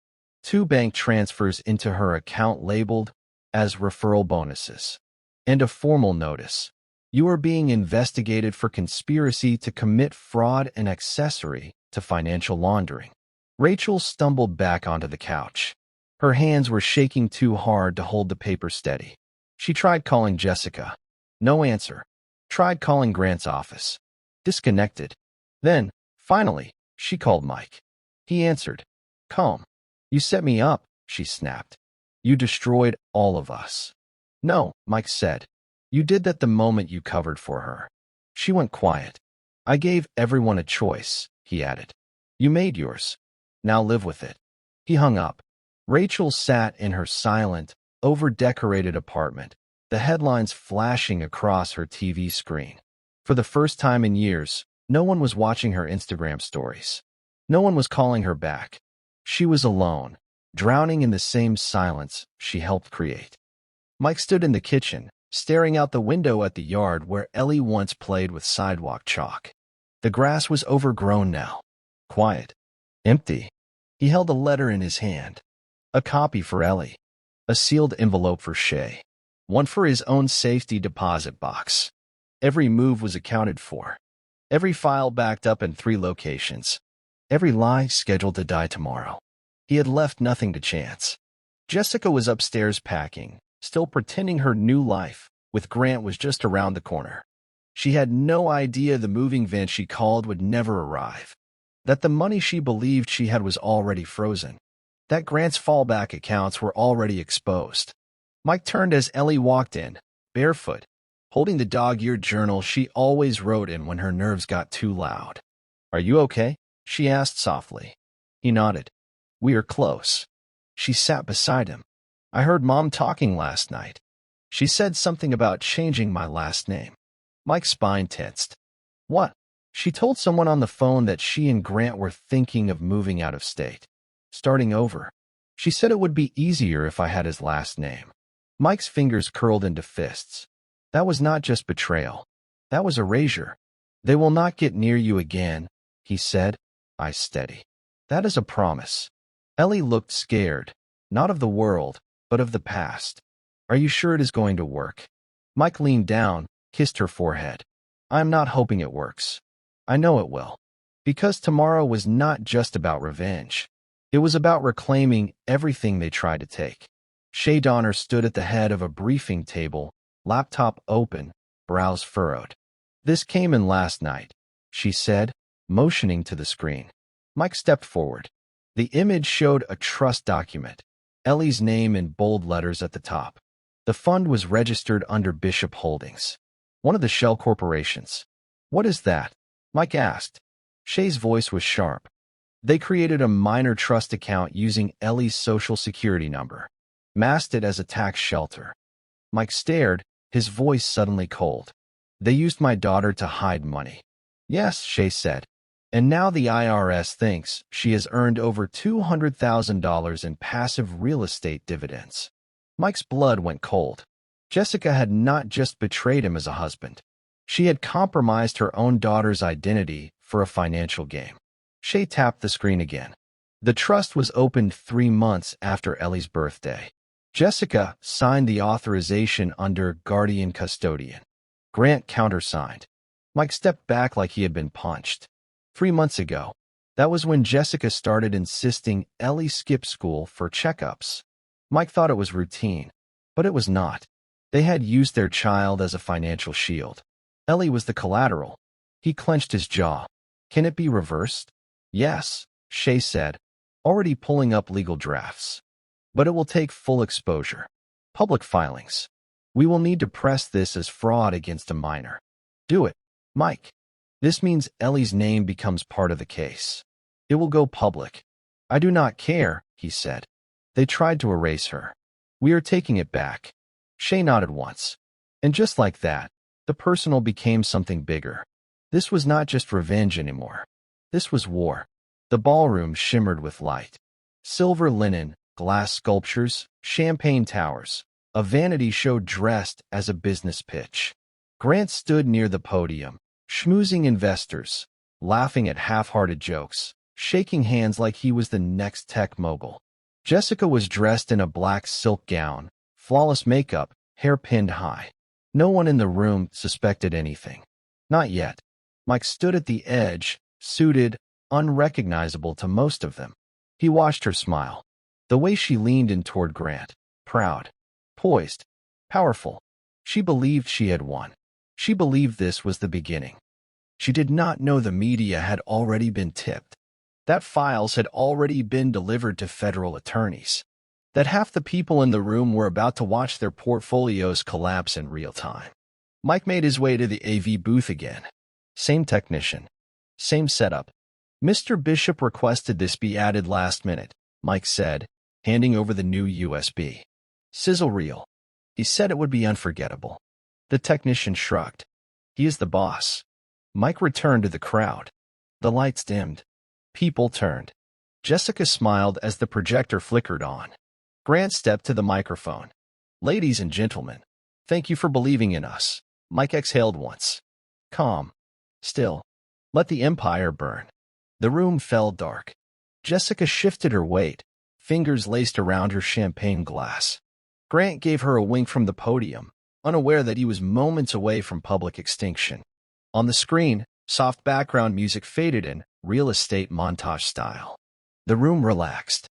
A: 2 bank transfers into her account labeled as referral bonuses. And a formal notice. "You are being investigated for conspiracy to commit fraud and accessory to financial laundering." Rachel stumbled back onto the couch. Her hands were shaking too hard to hold the paper steady. She tried calling Jessica. No answer. Tried calling Grant's office. Disconnected. Then, finally, she called Mike. He answered. "Calm. You set me up," she snapped. "You destroyed all of us." "No," Mike said. "You did that the moment you covered for her." She went quiet. "I gave everyone a choice," he added. "You made yours. Now live with it." He hung up. Rachel sat in her silent, over-decorated apartment, the headlines flashing across her TV screen. For the first time in years, no one was watching her Instagram stories. No one was calling her back. She was alone, drowning in the same silence she helped create. Mike stood in the kitchen, staring out the window at the yard where Ellie once played with sidewalk chalk. The grass was overgrown now. Quiet. Empty. He held a letter in his hand. A copy for Ellie. A sealed envelope for Shay. One for his own safety deposit box. Every move was accounted for. Every file backed up in 3 locations. Every lie scheduled to die tomorrow. He had left nothing to chance. Jessica was upstairs packing, still pretending her new life with Grant was just around the corner. She had no idea the moving van she called would never arrive. That the money she believed she had was already frozen. That Grant's fallback accounts were already exposed. Mike turned as Ellie walked in, barefoot, holding the dog-eared journal she always wrote in when her nerves got too loud. "Are you okay?" she asked softly. He nodded. "We are close." She sat beside him. "I heard Mom talking last night. She said something about changing my last name." Mike's spine tensed. "What?" "She told someone on the phone that she and Grant were thinking of moving out of state. Starting over. She said it would be easier if I had his last name." Mike's fingers curled into fists. That was not just betrayal. That was erasure. "They will not get near you again," he said, eyes steady. "That is a promise." Ellie looked scared, not of the world, but of the past. "Are you sure it is going to work?" Mike leaned down, kissed her forehead. "I am not hoping it works. I know it will. Because tomorrow was not just about revenge. It was about reclaiming everything they tried to take." Shay Donner stood at the head of a briefing table, laptop open, brows furrowed. "This came in last night," she said, motioning to the screen. Mike stepped forward. The image showed a trust document, Ellie's name in bold letters at the top. The fund was registered under Bishop Holdings, one of the shell corporations. "What is that?" Mike asked. Shay's voice was sharp. "They created a minor trust account using Ellie's social security number, masked it as a tax shelter." Mike stared, his voice suddenly cold. "They used my daughter to hide money." "Yes," Shay said. "And now the IRS thinks she has earned over $200,000 in passive real estate dividends." Mike's blood went cold. Jessica had not just betrayed him as a husband. She had compromised her own daughter's identity for a financial game. Shay tapped the screen again. The trust was opened 3 months after Ellie's birthday. Jessica signed the authorization under guardian custodian. Grant countersigned. Mike stepped back like he had been punched. 3 months ago, that was when Jessica started insisting Ellie skip school for checkups. Mike thought it was routine, but it was not. They had used their child as a financial shield. Ellie was the collateral. He clenched his jaw. "Can it be reversed?" "Yes," Shay said, already pulling up legal drafts. "But it will take full exposure. Public filings. We will need to press this as fraud against a minor. Do it, Mike. This means Ellie's name becomes part of the case. It will go public. I do not care, he said. They tried to erase her. We are taking it back. Shay nodded once. And just like that, the personal became something bigger. This was not just revenge anymore. This was war. The ballroom shimmered with light. Silver linen, glass sculptures, champagne towers. A vanity show dressed as a business pitch. Grant stood near the podium, schmoozing investors, laughing at half-hearted jokes, shaking hands like he was the next tech mogul. Jessica was dressed in a black silk gown, flawless makeup, hair pinned high. No one in the room suspected anything. Not yet. Mike stood at the edge, suited, unrecognizable to most of them. He watched her smile. The way she leaned in toward Grant, proud, poised, powerful. She believed she had won. She believed this was the beginning. She did not know the media had already been tipped, that files had already been delivered to federal attorneys, that half the people in the room were about to watch their portfolios collapse in real time. Mike made his way to the AV booth again. Same technician. Same setup. Mr. Bishop requested this be added last minute, Mike said, handing over the new USB. Sizzle reel. He said it would be unforgettable. The technician shrugged. He is the boss. Mike returned to the crowd. The lights dimmed. People turned. Jessica smiled as the projector flickered on. Grant stepped to the microphone. Ladies and gentlemen, thank you for believing in us. Mike exhaled once. Calm. Still. Let the empire burn. The room fell dark. Jessica shifted her weight, fingers laced around her champagne glass. Grant gave her a wink from the podium, unaware that he was moments away from public extinction. On the screen, soft background music faded in, real estate montage style. The room relaxed.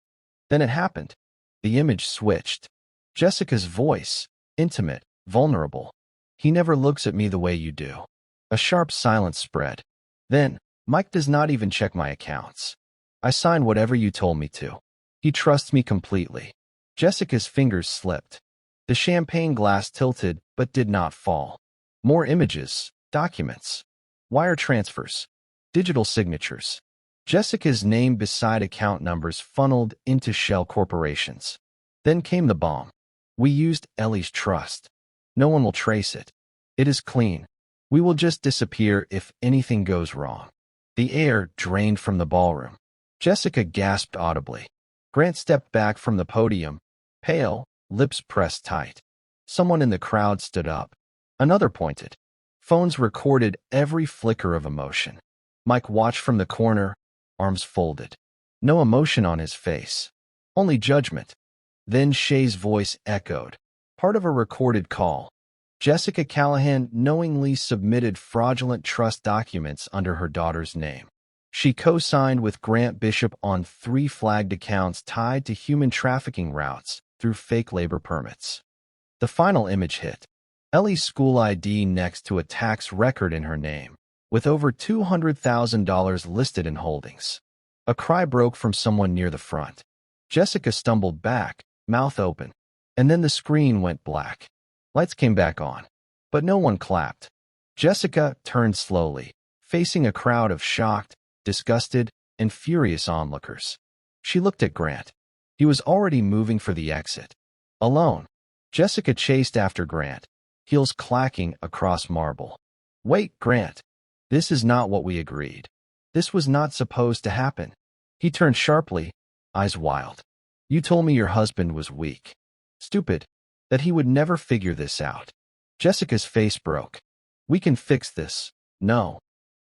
A: Then it happened. The image switched. Jessica's voice, intimate, vulnerable. He never looks at me the way you do. A sharp silence spread. Then, Mike does not even check my accounts. I sign whatever you told me to. He trusts me completely. Jessica's fingers slipped. The champagne glass tilted but did not fall. More images, documents, wire transfers, digital signatures. Jessica's name beside account numbers funneled into shell corporations. Then came the bomb. We used Ellie's trust. No one will trace it. It is clean. We will just disappear if anything goes wrong. The air drained from the ballroom. Jessica gasped audibly. Grant stepped back from the podium, pale, lips pressed tight. Someone in the crowd stood up. Another pointed. Phones recorded every flicker of emotion. Mike watched from the corner, arms folded. No emotion on his face. Only judgment. Then Shay's voice echoed. Part of a recorded call. Jessica Callahan knowingly submitted fraudulent trust documents under her daughter's name. She co-signed with Grant Bishop on 3 flagged accounts tied to human trafficking routes through fake labor permits. The final image hit. Ellie's school ID next to a tax record in her name, with over $200,000 listed in holdings. A cry broke from someone near the front. Jessica stumbled back, mouth open, and then the screen went black. Lights came back on, but no one clapped. Jessica turned slowly, facing a crowd of shocked, disgusted, and furious onlookers. She looked at Grant. He was already moving for the exit. Alone, Jessica chased after Grant, heels clacking across marble. Wait, Grant. This is not what we agreed. This was not supposed to happen. He turned sharply, eyes wild. You told me your husband was weak. Stupid. That he would never figure this out. Jessica's face broke. We can fix this. No.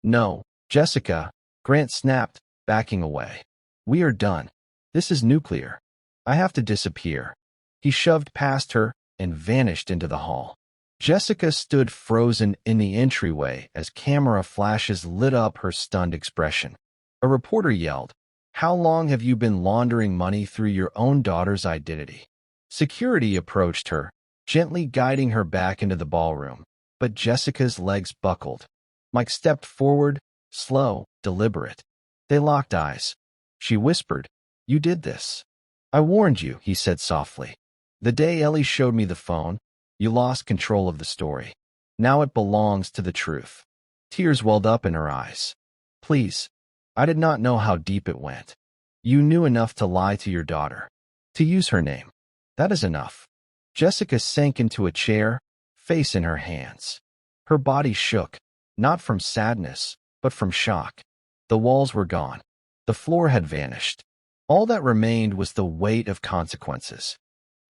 A: No, Jessica. Grant snapped, backing away. We are done. This is nuclear. I have to disappear. He shoved past her and vanished into the hall. Jessica stood frozen in the entryway as camera flashes lit up her stunned expression. A reporter yelled, "How long have you been laundering money through your own daughter's identity?" Security approached her, gently guiding her back into the ballroom, but Jessica's legs buckled. Mike stepped forward, slow, deliberate. They locked eyes. She whispered, "You did this." "I warned you," he said softly. The day Ellie showed me the phone, you lost control of the story. Now it belongs to the truth. Tears welled up in her eyes. Please. I did not know how deep it went. You knew enough to lie to your daughter. To use her name. That is enough. Jessica sank into a chair, face in her hands. Her body shook, not from sadness, but from shock. The walls were gone. The floor had vanished. All that remained was the weight of consequences.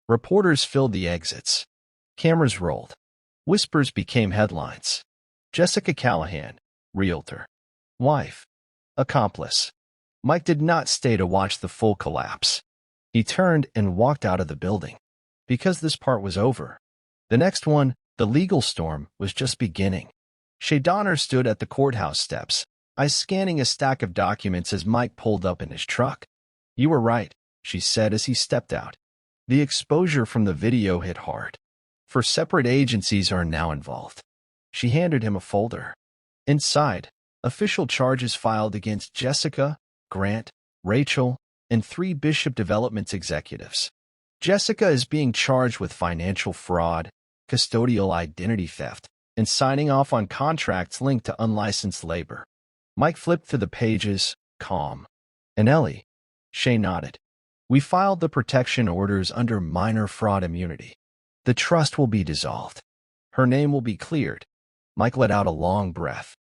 A: Reporters filled the exits. Cameras rolled. Whispers became headlines. Jessica Callahan, realtor. Wife. Accomplice. Mike did not stay to watch the full collapse. He turned and walked out of the building. Because this part was over. The next one, the legal storm, was just beginning. Shay Donner stood at the courthouse steps, eyes scanning a stack of documents as Mike pulled up in his truck. You were right, she said as he stepped out. The exposure from the video hit hard. For separate agencies are now involved. She handed him a folder. Inside, official charges filed against Jessica, Grant, Rachel, and 3 Bishop Developments executives. Jessica is being charged with financial fraud, custodial identity theft, and signing off on contracts linked to unlicensed labor. Mike flipped through the pages, calm. And Ellie? Shay nodded. We filed the protection orders under minor fraud immunity. The trust will be dissolved. Her name will be cleared. Mike let out a long breath.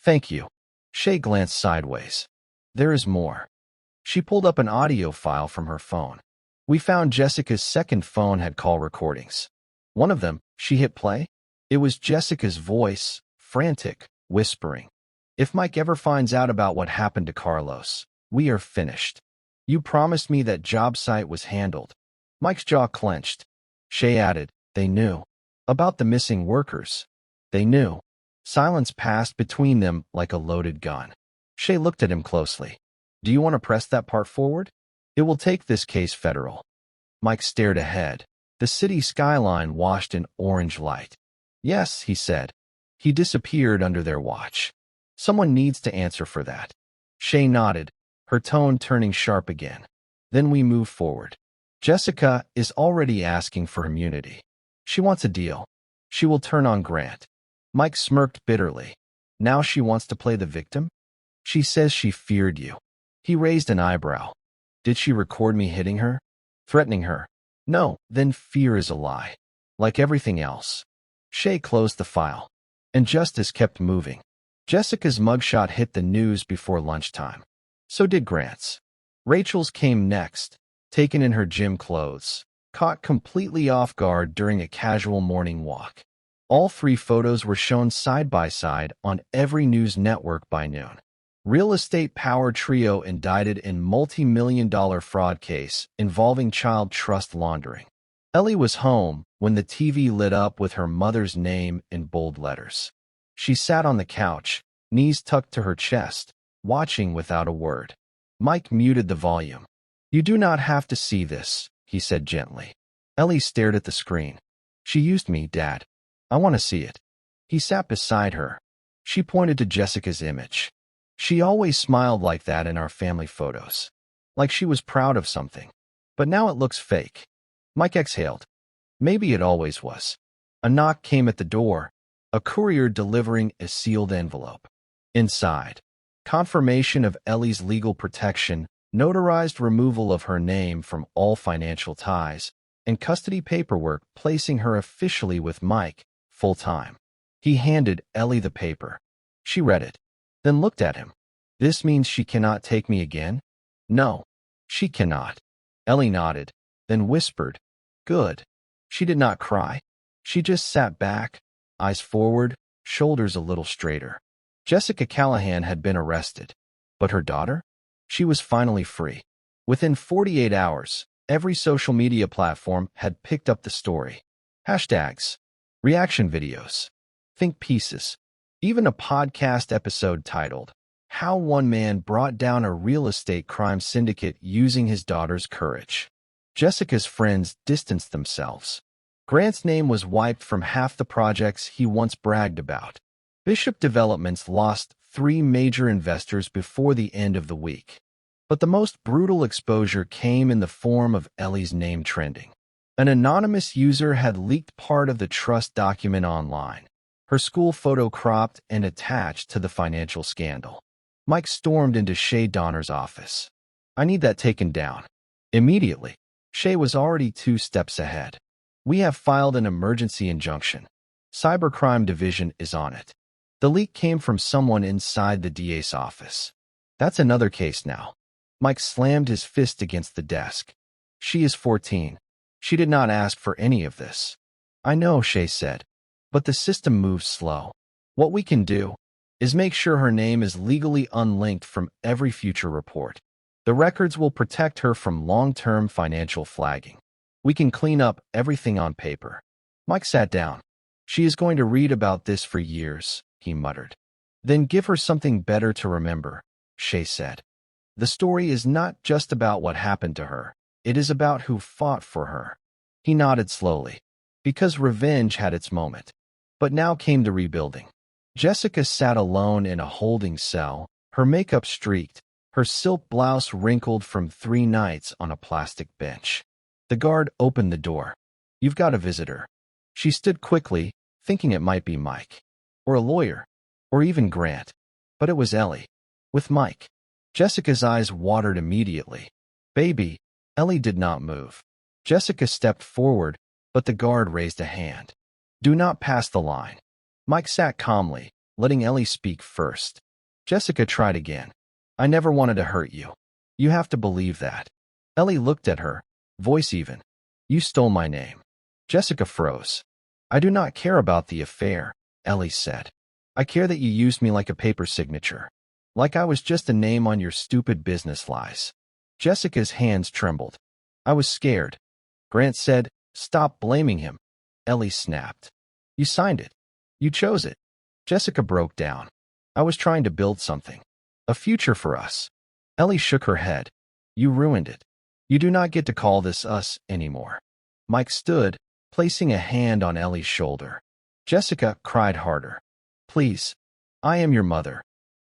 A: Thank you. Shay glanced sideways. There is more. She pulled up an audio file from her phone. We found Jessica's second phone had call recordings. One of them, she hit play. It was Jessica's voice, frantic, whispering. If Mike ever finds out about what happened to Carlos, we are finished. You promised me that job site was handled. Mike's jaw clenched. Shay added, they knew. About the missing workers. They knew. Silence passed between them like a loaded gun. Shay looked at him closely. Do you want to press that part forward? It will take this case federal. Mike stared ahead. The city skyline washed in orange light. Yes, he said. He disappeared under their watch. Someone needs to answer for that. Shay nodded, her tone turning sharp again. Then we move forward. Jessica is already asking for immunity. She wants a deal. She will turn on Grant. Mike smirked bitterly. Now she wants to play the victim? She says she feared you. He raised an eyebrow. Did she record me hitting her? Threatening her? No, then fear is a lie. Like everything else. Shay closed the file. And justice kept moving. Jessica's mugshot hit the news before lunchtime. So did Grant's. Rachel's came next, taken in her gym clothes, caught completely off guard during a casual morning walk. All 3 photos were shown side by side on every news network by noon. Real estate power trio indicted in multi-million-dollar fraud case involving child trust laundering. Ellie was home when the TV lit up with her mother's name in bold letters. She sat on the couch, knees tucked to her chest, watching without a word. Mike muted the volume. You do not have to see this, he said gently. Ellie stared at the screen. She used me, Dad. I want to see it. He sat beside her. She pointed to Jessica's image. She always smiled like that in our family photos. Like she was proud of something. But now it looks fake. Mike exhaled. Maybe it always was. A knock came at the door. A courier delivering a sealed envelope. Inside. Confirmation of Ellie's legal protection, notarized removal of her name from all financial ties, and custody paperwork placing her officially with Mike, full-time. He handed Ellie the paper. She read it. Then looked at him. This means she cannot take me again? No, she cannot. Ellie nodded, then whispered, Good. She did not cry. She just sat back, eyes forward, shoulders a little straighter. Jessica Callahan had been arrested. But her daughter? She was finally free. Within 48 hours, every social media platform had picked up the story. Hashtags, reaction videos, think pieces. Even a podcast episode titled, How One Man Brought Down a Real Estate Crime Syndicate Using His Daughter's Courage. Jessica's friends distanced themselves. Grant's name was wiped from half the projects he once bragged about. Bishop Developments lost 3 major investors before the end of the week. But the most brutal exposure came in the form of Ellie's name trending. An anonymous user had leaked part of the trust document online, her school photo cropped and attached to the financial scandal. Mike stormed into Shay Donner's office. "I need that taken down. Immediately." Shay was already 2 steps ahead. "We have filed an emergency injunction. Cybercrime Division is on it." The leak came from someone inside the DA's office. "That's another case now." Mike slammed his fist against the desk. "She is 14. She did not ask for any of this." "I know," Shay said, "but the system moves slow. What we can do is make sure her name is legally unlinked from every future report. The records will protect her from long-term financial flagging. We can clean up everything on paper." Mike sat down. "She is going to read about this for years," he muttered. "Then give her something better to remember," Shay said. "The story is not just about what happened to her. It is about who fought for her." He nodded slowly, because revenge had its moment. But now came the rebuilding. Jessica sat alone in a holding cell, her makeup streaked, her silk blouse wrinkled from 3 nights on a plastic bench. The guard opened the door. "You've got a visitor." She stood quickly, thinking it might be Mike, or a lawyer, or even Grant. But it was Ellie, with Mike. Jessica's eyes watered immediately. "Baby." Ellie did not move. Jessica stepped forward, but the guard raised a hand. "Do not pass the line." Mike sat calmly, letting Ellie speak first. Jessica tried again. "I never wanted to hurt you. You have to believe that." Ellie looked at her, voice even. "You stole my name." Jessica froze. "I do not care about the affair," Ellie said. "I care that you used me like a paper signature. Like I was just a name on your stupid business lies." Jessica's hands trembled. "I was scared." Grant said, "Stop blaming him." Ellie snapped. "You signed it. You chose it." Jessica broke down. "I was trying to build something. A future for us." Ellie shook her head. "You ruined it. You do not get to call this us anymore." Mike stood, placing a hand on Ellie's shoulder. Jessica cried harder. "Please. I am your mother."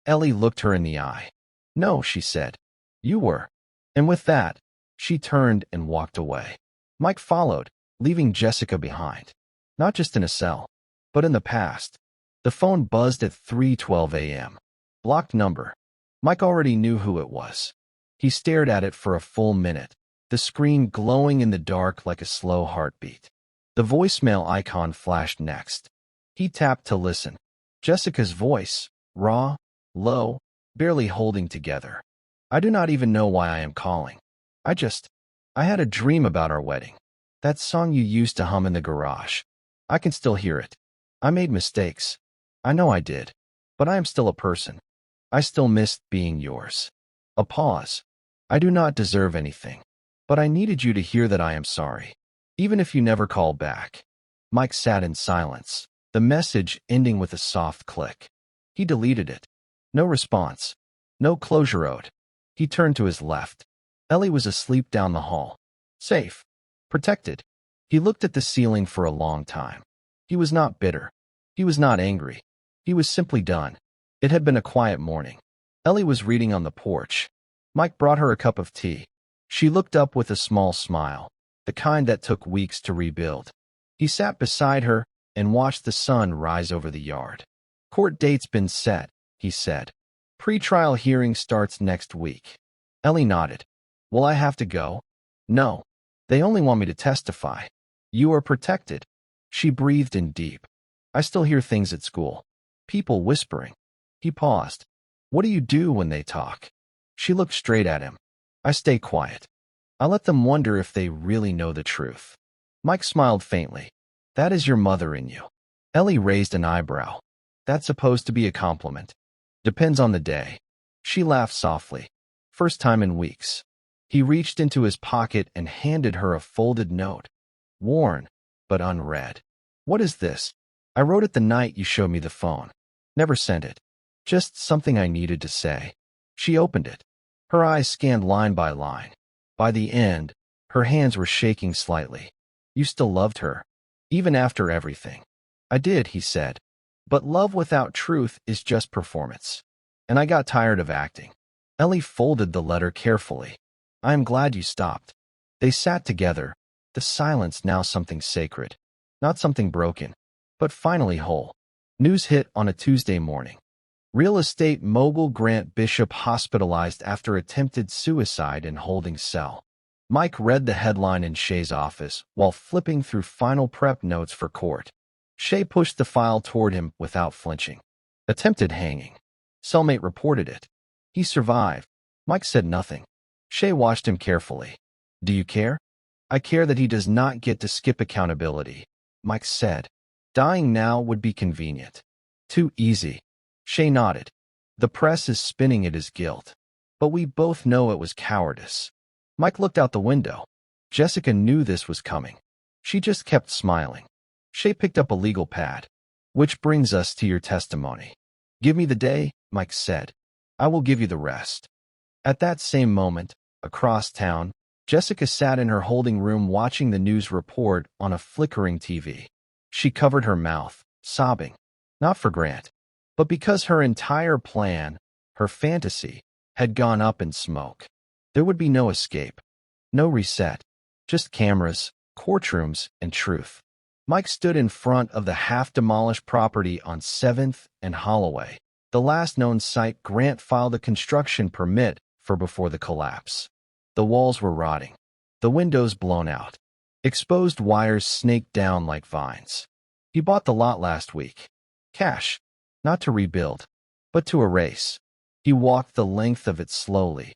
A: Ellie looked her in the eye. "No," she said. "You were." And with that, she turned and walked away. Mike followed, leaving Jessica behind. Not just in a cell, but in the past. The phone buzzed at 3:12 a.m. Blocked number. Mike already knew who it was. He stared at it for a full minute, the screen glowing in the dark like a slow heartbeat. The voicemail icon flashed next. He tapped to listen. Jessica's voice, raw, low, barely holding together. "I do not even know why I am calling. I had a dream about our wedding. That song you used to hum in the garage. I can still hear it. I made mistakes. I know I did. But I am still a person. I still miss being yours." A pause. "I do not deserve anything. But I needed you to hear that I am sorry. Even if you never call back." Mike sat in silence, the message ending with a soft click. He deleted it. No response. No closure ode. He turned to his left. Ellie was asleep down the hall. Safe. Protected. He looked at the ceiling for a long time. He was not bitter. He was not angry. He was simply done. It had been a quiet morning. Ellie was reading on the porch. Mike brought her a cup of tea. She looked up with a small smile, the kind that took weeks to rebuild. He sat beside her and watched the sun rise over the yard. "Court date's been set," he said. "Pre-trial hearing starts next week." Ellie nodded. "Will I have to go?" "No. They only want me to testify. You are protected." She breathed in deep. "I still hear things at school. People whispering." He paused. "What do you do when they talk?" She looked straight at him. "I stay quiet. I let them wonder if they really know the truth." Mike smiled faintly. "That is your mother in you." Ellie raised an eyebrow. "That's supposed to be a compliment." "Depends on the day." She laughed softly. "First time in weeks." He reached into his pocket and handed her a folded note. Worn, but unread. "What is this?" "I wrote it the night you showed me the phone. Never sent it. Just something I needed to say." She opened it. Her eyes scanned line by line. By the end, her hands were shaking slightly. "You still loved her, even after everything." "I did," he said. "But love without truth is just performance. And I got tired of acting." Ellie folded the letter carefully. "I am glad you stopped." They sat together, The silence now something sacred, not something broken, but finally whole. News hit on a Tuesday morning. Real estate mogul Grant Bishop hospitalized after attempted suicide in holding cell. Mike read the headline in Shay's office while flipping through final prep notes for court. Shay pushed the file toward him without flinching. Attempted hanging. Cellmate reported it. He survived. Mike said nothing. Shay watched him carefully. Do you care? I care that he does not get to skip accountability, Mike said. Dying now would be convenient. Too easy. Shay nodded. The press is spinning it as guilt. But we both know it was cowardice. Mike looked out the window. Jessica knew this was coming. She just kept smiling. Shay picked up a legal pad. Which brings us to your testimony. Give me the day, Mike said. I will give you the rest. At that same moment, across town, Jessica sat in her holding room watching the news report on a flickering TV. She covered her mouth, sobbing. Not for Grant, but because her entire plan, her fantasy, had gone up in smoke. There would be no escape, no reset, just cameras, courtrooms, and truth. Mike stood in front of the half-demolished property on 7th and Holloway, the last known site Grant filed a construction permit for before the collapse. The walls were rotting, the windows blown out, exposed wires snaked down like vines. He bought the lot last week. Cash, not to rebuild, but to erase. He walked the length of it slowly,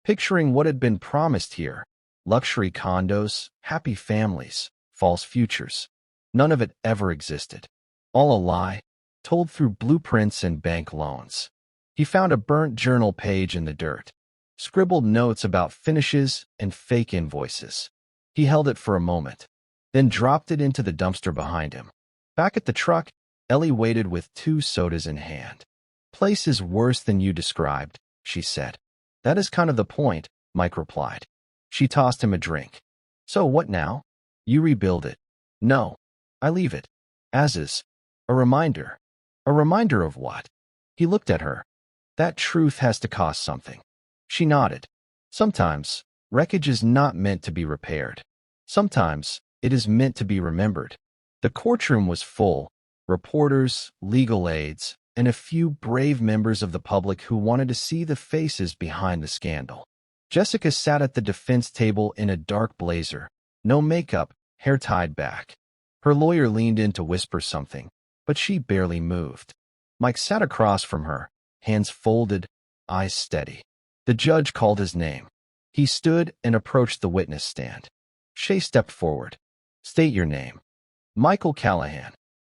A: picturing what had been promised here: luxury condos, happy families, false futures. None of it ever existed. All a lie, told through blueprints and bank loans. He found a burnt journal page in the dirt, scribbled notes about finishes and fake invoices. He held it for a moment, then dropped it into the dumpster behind him. Back at the truck, Ellie waited with 2 sodas in hand. Place is worse than you described, she said. That is kind of the point, Mike replied. She tossed him a drink. So what now? You rebuild it. No, I leave it. As is. A reminder. A reminder of what? He looked at her. That truth has to cost something. She nodded. Sometimes, wreckage is not meant to be repaired. Sometimes, it is meant to be remembered. The courtroom was full. Reporters, legal aides, and a few brave members of the public who wanted to see the faces behind the scandal. Jessica sat at the defense table in a dark blazer, no makeup, hair tied back. Her lawyer leaned in to whisper something, but she barely moved. Mike sat across from her, hands folded, eyes steady. The judge called his name. He stood and approached the witness stand. Shay stepped forward. State your name. Michael Callahan.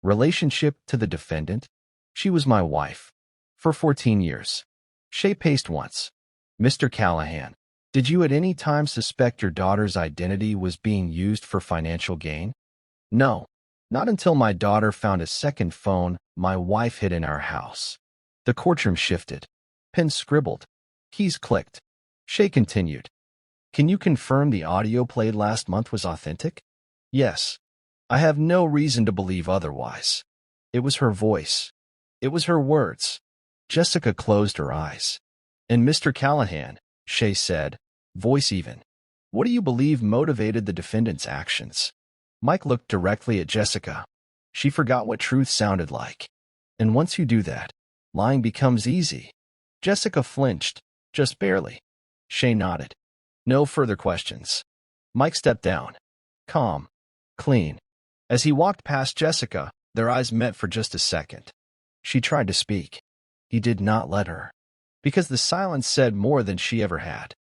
A: Relationship to the defendant? She was my wife. For 14 years. Shay paced once. Mr. Callahan, did you at any time suspect your daughter's identity was being used for financial gain? No. Not until my daughter found a second phone my wife hid in our house. The courtroom shifted. Pens scribbled. Keys clicked. Shay continued. Can you confirm the audio played last month was authentic? Yes. I have no reason to believe otherwise. It was her voice. It was her words. Jessica closed her eyes. And Mr. Callahan, Shay said, voice even. What do you believe motivated the defendant's actions? Mike looked directly at Jessica. She forgot what truth sounded like. And once you do that, lying becomes easy. Jessica flinched, just barely. Shay nodded. No further questions. Mike stepped down. Calm. Clean. As he walked past Jessica, their eyes met for just a second. She tried to speak. He did not let her, because the silence said more than she ever had.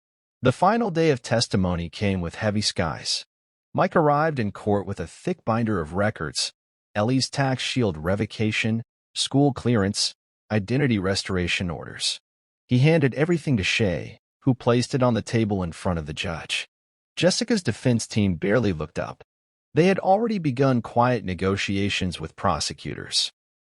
A: The final day of testimony came with heavy skies. Mike arrived in court with a thick binder of records: Ellie's tax shield revocation, school clearance, identity restoration orders. He handed everything to Shay, who placed it on the table in front of the judge. Jessica's defense team barely looked up. They had already begun quiet negotiations with prosecutors.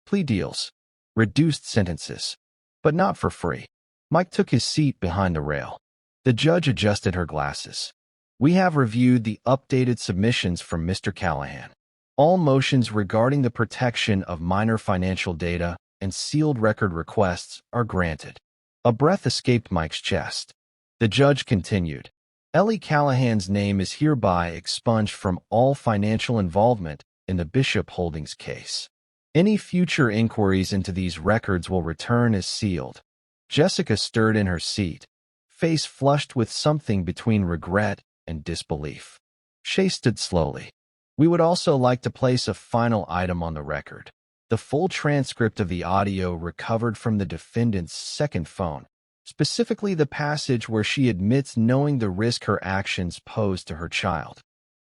A: Plea deals, reduced sentences, but not for free. Mike took his seat behind the rail. The judge adjusted her glasses. We have reviewed the updated submissions from Mr. Callahan. All motions regarding the protection of minor financial data and sealed record requests are granted. A breath escaped Mike's chest. The judge continued. Ellie Callahan's name is hereby expunged from all financial involvement in the Bishop Holdings case. Any future inquiries into these records will return as sealed. Jessica stirred in her seat, face flushed with something between regret and disbelief. Shay stood slowly. We would also like to place a final item on the record. The full transcript of the audio recovered from the defendant's second phone, specifically the passage where she admits knowing the risk her actions posed to her child.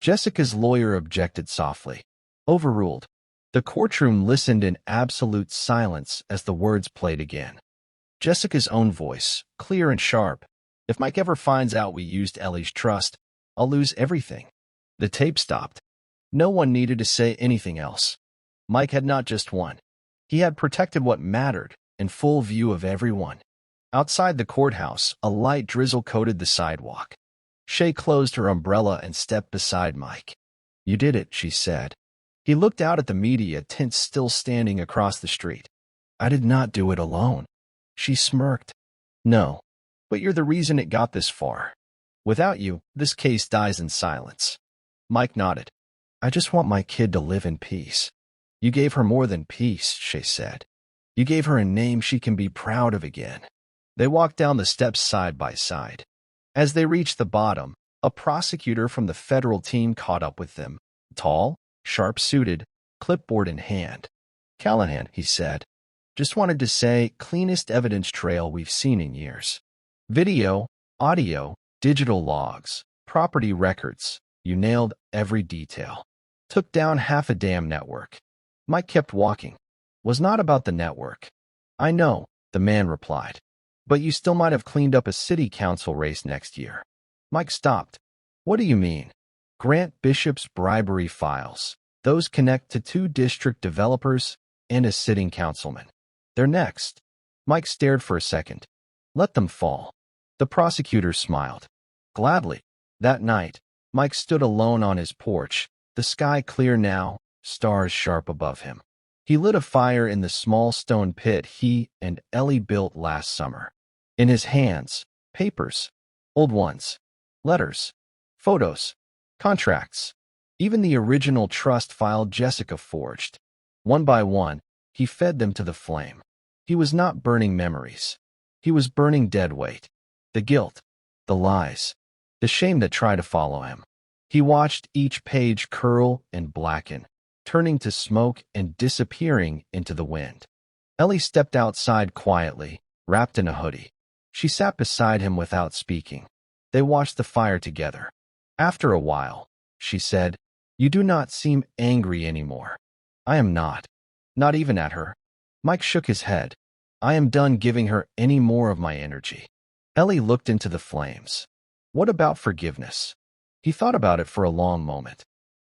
A: Jessica's lawyer objected softly. Overruled. The courtroom listened in absolute silence as the words played again. Jessica's own voice, clear and sharp. If Mike ever finds out we used Ellie's trust, I'll lose everything. The tape stopped. No one needed to say anything else. Mike had not just won. He had protected what mattered, in full view of everyone. Outside the courthouse, a light drizzle coated the sidewalk. Shay closed her umbrella and stepped beside Mike. You did it, she said. He looked out at the media tent still standing across the street. I did not do it alone. She smirked. No, but you're the reason it got this far. Without you, this case dies in silence. Mike nodded. I just want my kid to live in peace. You gave her more than peace, Shay said. You gave her a name she can be proud of again. They walked down the steps side by side. As they reached the bottom, a prosecutor from the federal team caught up with them. Tall, sharp-suited, clipboard in hand. Callahan, he said. Just wanted to say, cleanest evidence trail we've seen in years. Video, audio, digital logs, property records. You nailed every detail. Took down half a damn network. Mike kept walking. Was not about the network. I know, the man replied. But you still might have cleaned up a city council race next year. Mike stopped. What do you mean? Grant Bishop's bribery files. Those connect to 2 district developers and a sitting councilman. They're next. Mike stared for a second. Let them fall. The prosecutor smiled. Gladly. That night, Mike stood alone on his porch, the sky clear now, stars sharp above him. He lit a fire in the small stone pit he and Ellie built last summer. In his hands, papers, old ones, letters, photos, contracts, even the original trust file Jessica forged. One by one, he fed them to the flame. He was not burning memories. He was burning deadweight. The guilt, the lies, the shame that tried to follow him. He watched each page curl and blacken, turning to smoke and disappearing into the wind. Ellie stepped outside quietly, wrapped in a hoodie. She sat beside him without speaking. They watched the fire together. After a while, she said, You do not seem angry anymore. I am not. Not even at her. Mike shook his head. I am done giving her any more of my energy. Ellie looked into the flames. What about forgiveness? He thought about it for a long moment.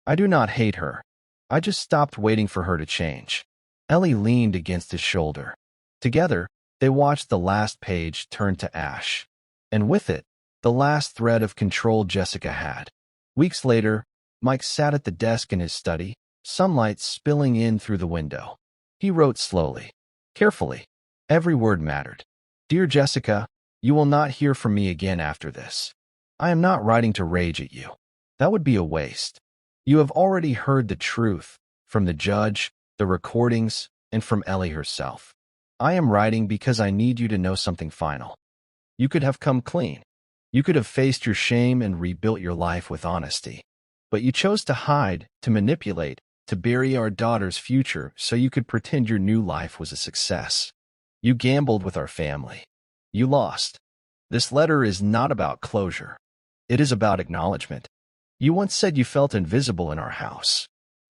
A: I do not hate her. I just stopped waiting for her to change. Ellie leaned against his shoulder. Together, they watched the last page turn to ash. And with it, the last thread of control Jessica had. Weeks later, Mike sat at the desk in his study, sunlight spilling in through the window. He wrote slowly, carefully. Every word mattered. Dear Jessica, you will not hear from me again after this. I am not writing to rage at you. That would be a waste. You have already heard the truth from the judge, the recordings, and from Ellie herself. I am writing because I need you to know something final. You could have come clean. You could have faced your shame and rebuilt your life with honesty. But you chose to hide, to manipulate, to bury our daughter's future so you could pretend your new life was a success. You gambled with our family. You lost. This letter is not about closure. It is about acknowledgement. You once said you felt invisible in our house.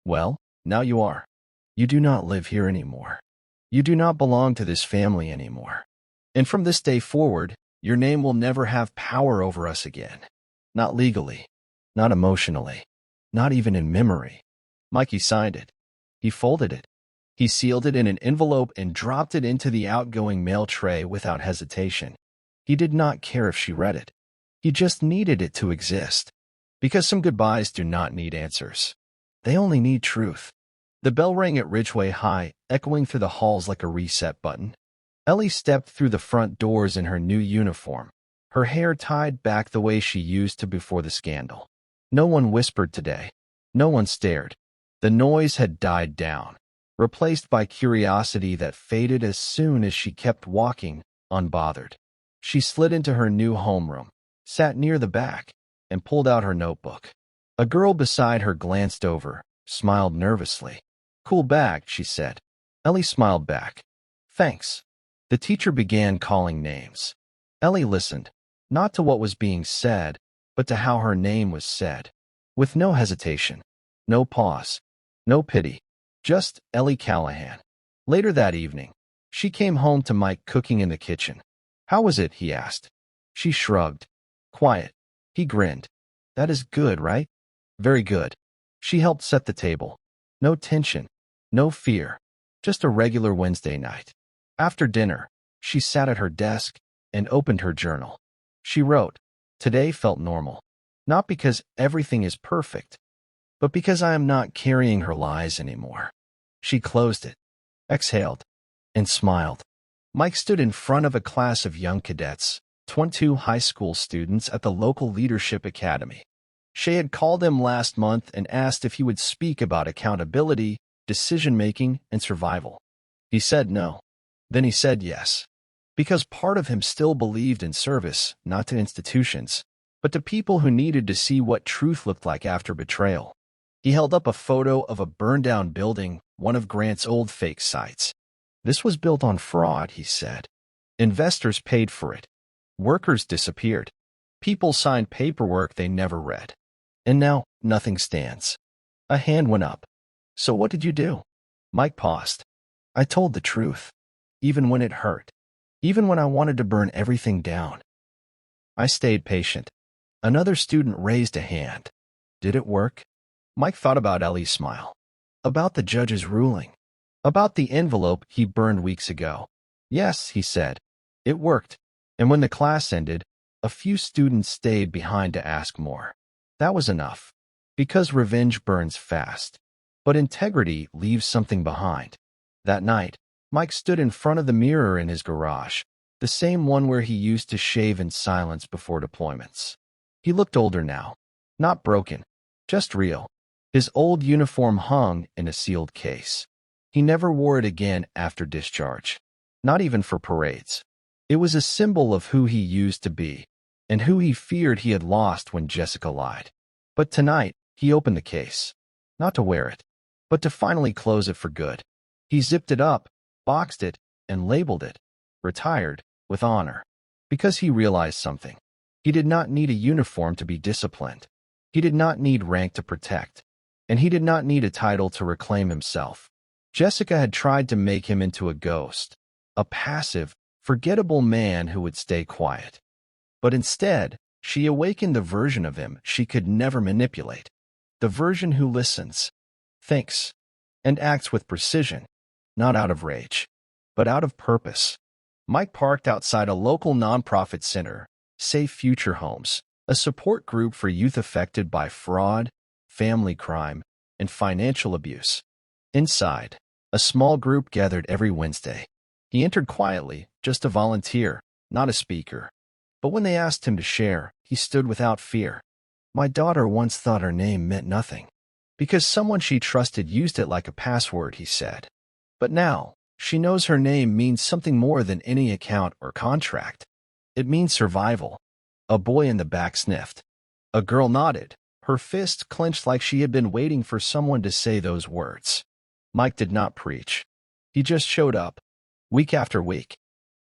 A: Well, now you are. You do not live here anymore. You do not belong to this family anymore. And from this day forward, your name will never have power over us again. Not legally, not emotionally, not even in memory. Mikey signed it. He folded it. He sealed it in an envelope and dropped it into the outgoing mail tray without hesitation. He did not care if she read it. He just needed it to exist. Because some goodbyes do not need answers. They only need truth. The bell rang at Ridgeway High, echoing through the halls like a reset button. Ellie stepped through the front doors in her new uniform, her hair tied back the way she used to before the scandal. No one whispered today. No one stared. The noise had died down, replaced by curiosity that faded as soon as she kept walking, unbothered. She slid into her new homeroom, sat near the back, and pulled out her notebook. A girl beside her glanced over, smiled nervously. "Cool bag," she said. Ellie smiled back. "Thanks." The teacher began calling names. Ellie listened, not to what was being said, but to how her name was said. With no hesitation, no pause, no pity, just Ellie Callahan. Later that evening, she came home to Mike cooking in the kitchen. "How was it?" he asked. She shrugged. "Quiet." He grinned. "That is good, right?" "Very good." She helped set the table. No tension, no fear, just a regular Wednesday night. After dinner, she sat at her desk and opened her journal. She wrote, "Today felt normal, not because everything is perfect, but because I am not carrying her lies anymore." She closed it, exhaled, and smiled. Mike stood in front of a class of young cadets, 22 high school students at the local leadership academy. Shay had called him last month and asked if he would speak about accountability, decision-making, and survival. He said no. Then he said yes. Because part of him still believed in service, not to institutions, but to people who needed to see what truth looked like after betrayal. He held up a photo of a burned-down building, one of Grant's old fake sites. "This was built on fraud," he said. "Investors paid for it. Workers disappeared. People signed paperwork they never read. And now, nothing stands." A hand went up. "So what did you do?" Mike paused. "I told the truth, even when it hurt, even when I wanted to burn everything down. I stayed patient." Another student raised a hand. "Did it work?" Mike thought about Ellie's smile, about the judge's ruling, about the envelope he burned weeks ago. "Yes," he said, "it worked." And when the class ended, a few students stayed behind to ask more. That was enough, because revenge burns fast, but integrity leaves something behind. That night, Mike stood in front of the mirror in his garage, the same one where he used to shave in silence before deployments. He looked older now, not broken, just real. His old uniform hung in a sealed case. He never wore it again after discharge, not even for parades. It was a symbol of who he used to be, and who he feared he had lost when Jessica lied. But tonight, he opened the case, not to wear it, but to finally close it for good. He zipped it up, boxed it, and labeled it, "Retired, with honor," because he realized something. He did not need a uniform to be disciplined. He did not need rank to protect, and he did not need a title to reclaim himself. Jessica had tried to make him into a ghost, a passive, forgettable man who would stay quiet. But instead, she awakened the version of him she could never manipulate, the version who listens, thinks, and acts with precision, not out of rage, but out of purpose. Mike parked outside a local nonprofit center, Safe Future Homes, a support group for youth affected by fraud, family crime, and financial abuse. Inside, a small group gathered every Wednesday. He entered quietly, just a volunteer, not a speaker. But when they asked him to share, he stood without fear. "My daughter once thought her name meant nothing, because someone she trusted used it like a password," he said. "But now, she knows her name means something more than any account or contract. It means survival." A boy in the back sniffed. A girl nodded, her fist clenched like she had been waiting for someone to say those words. Mike did not preach. He just showed up, week after week.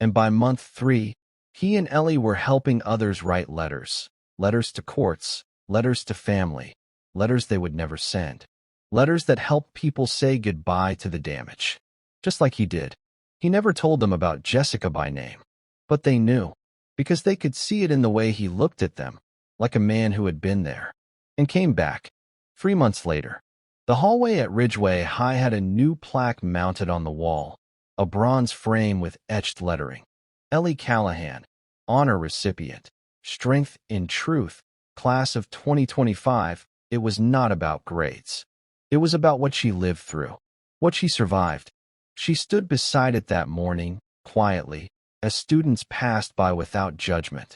A: And by month 3, he and Ellie were helping others write letters. Letters to courts, letters to family, letters they would never send. Letters that helped people say goodbye to the damage. Just like he did. He never told them about Jessica by name. But they knew, because they could see it in the way he looked at them, like a man who had been there, and came back. 3 months later, the hallway at Ridgeway High had a new plaque mounted on the wall, a bronze frame with etched lettering. Ellie Callahan, honor recipient, strength in truth, class of 2025. It was not about grades. It was about what she lived through, what she survived. She stood beside it that morning, quietly, as students passed by without judgment.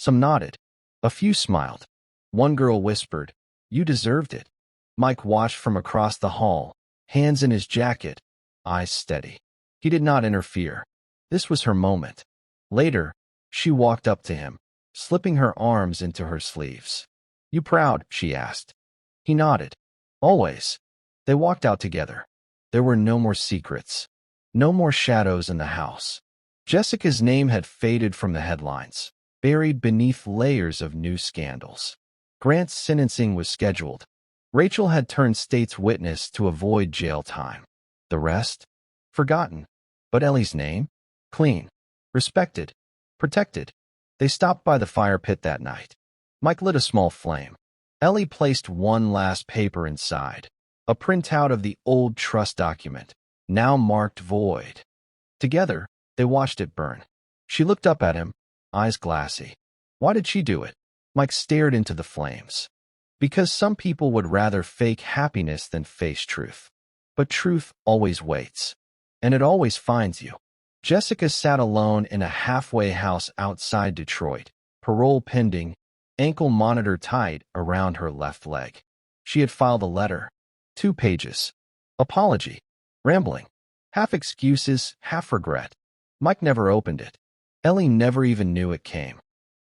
A: Some nodded. A few smiled. One girl whispered, "You deserved it." Mike watched from across the hall, hands in his jacket, eyes steady. He did not interfere. This was her moment. Later, she walked up to him, slipping her arms into her sleeves. "You proud?" she asked. He nodded. "Always." They walked out together. There were no more secrets. No more shadows in the house. Jessica's name had faded from the headlines, buried beneath layers of new scandals. Grant's sentencing was scheduled. Rachel had turned state's witness to avoid jail time. The rest? Forgotten. But Ellie's name? Clean. Respected. Protected. They stopped by the fire pit that night. Mike lit a small flame. Ellie placed one last paper inside, a printout of the old trust document, now marked void. Together, they watched it burn. She looked up at him, eyes glassy. Why did she do it? Mike stared into the flames. Because some people would rather fake happiness than face truth. But truth always waits. And it always finds you. Jessica sat alone in a halfway house outside Detroit, parole pending, ankle monitor tight around her left leg. She had filed a letter. 2 pages. Apology. Rambling. Half excuses, half regret. Mike never opened it. Ellie never even knew it came.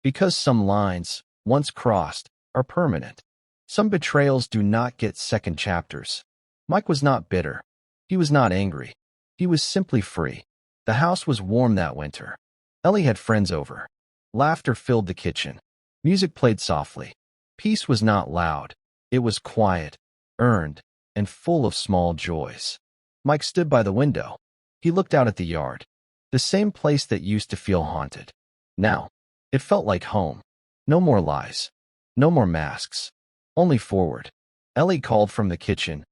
A: Because some lines, once crossed, are permanent. Some betrayals do not get second chapters. Mike was not bitter. He was not angry. He was simply free. The house was warm that winter. Ellie had friends over. Laughter filled the kitchen. Music played softly. Peace was not loud. It was quiet, earned, and full of small joys. Mike stood by the window. He looked out at the yard. The same place that used to feel haunted. Now, it felt like home. No more lies. No more masks. Only forward. Ellie called from the kitchen.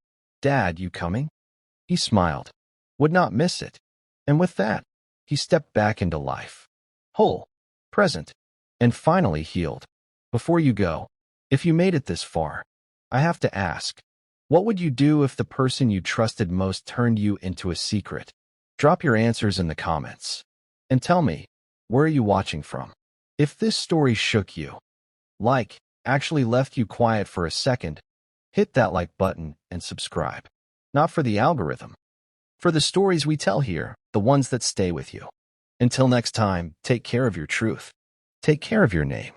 A: "Dad, you coming?" He smiled. Would not miss it. And with that, he stepped back into life. Whole, present, and finally healed. Before you go, if you made it this far, I have to ask, what would you do if the person you trusted most turned you into a secret? Drop your answers in the comments. And tell me, where are you watching from? If this story shook you, actually left you quiet for a second, hit that like button and subscribe. Not for the algorithm. For the stories we tell here, the ones that stay with you. Until next time, take care of your truth. Take care of your name.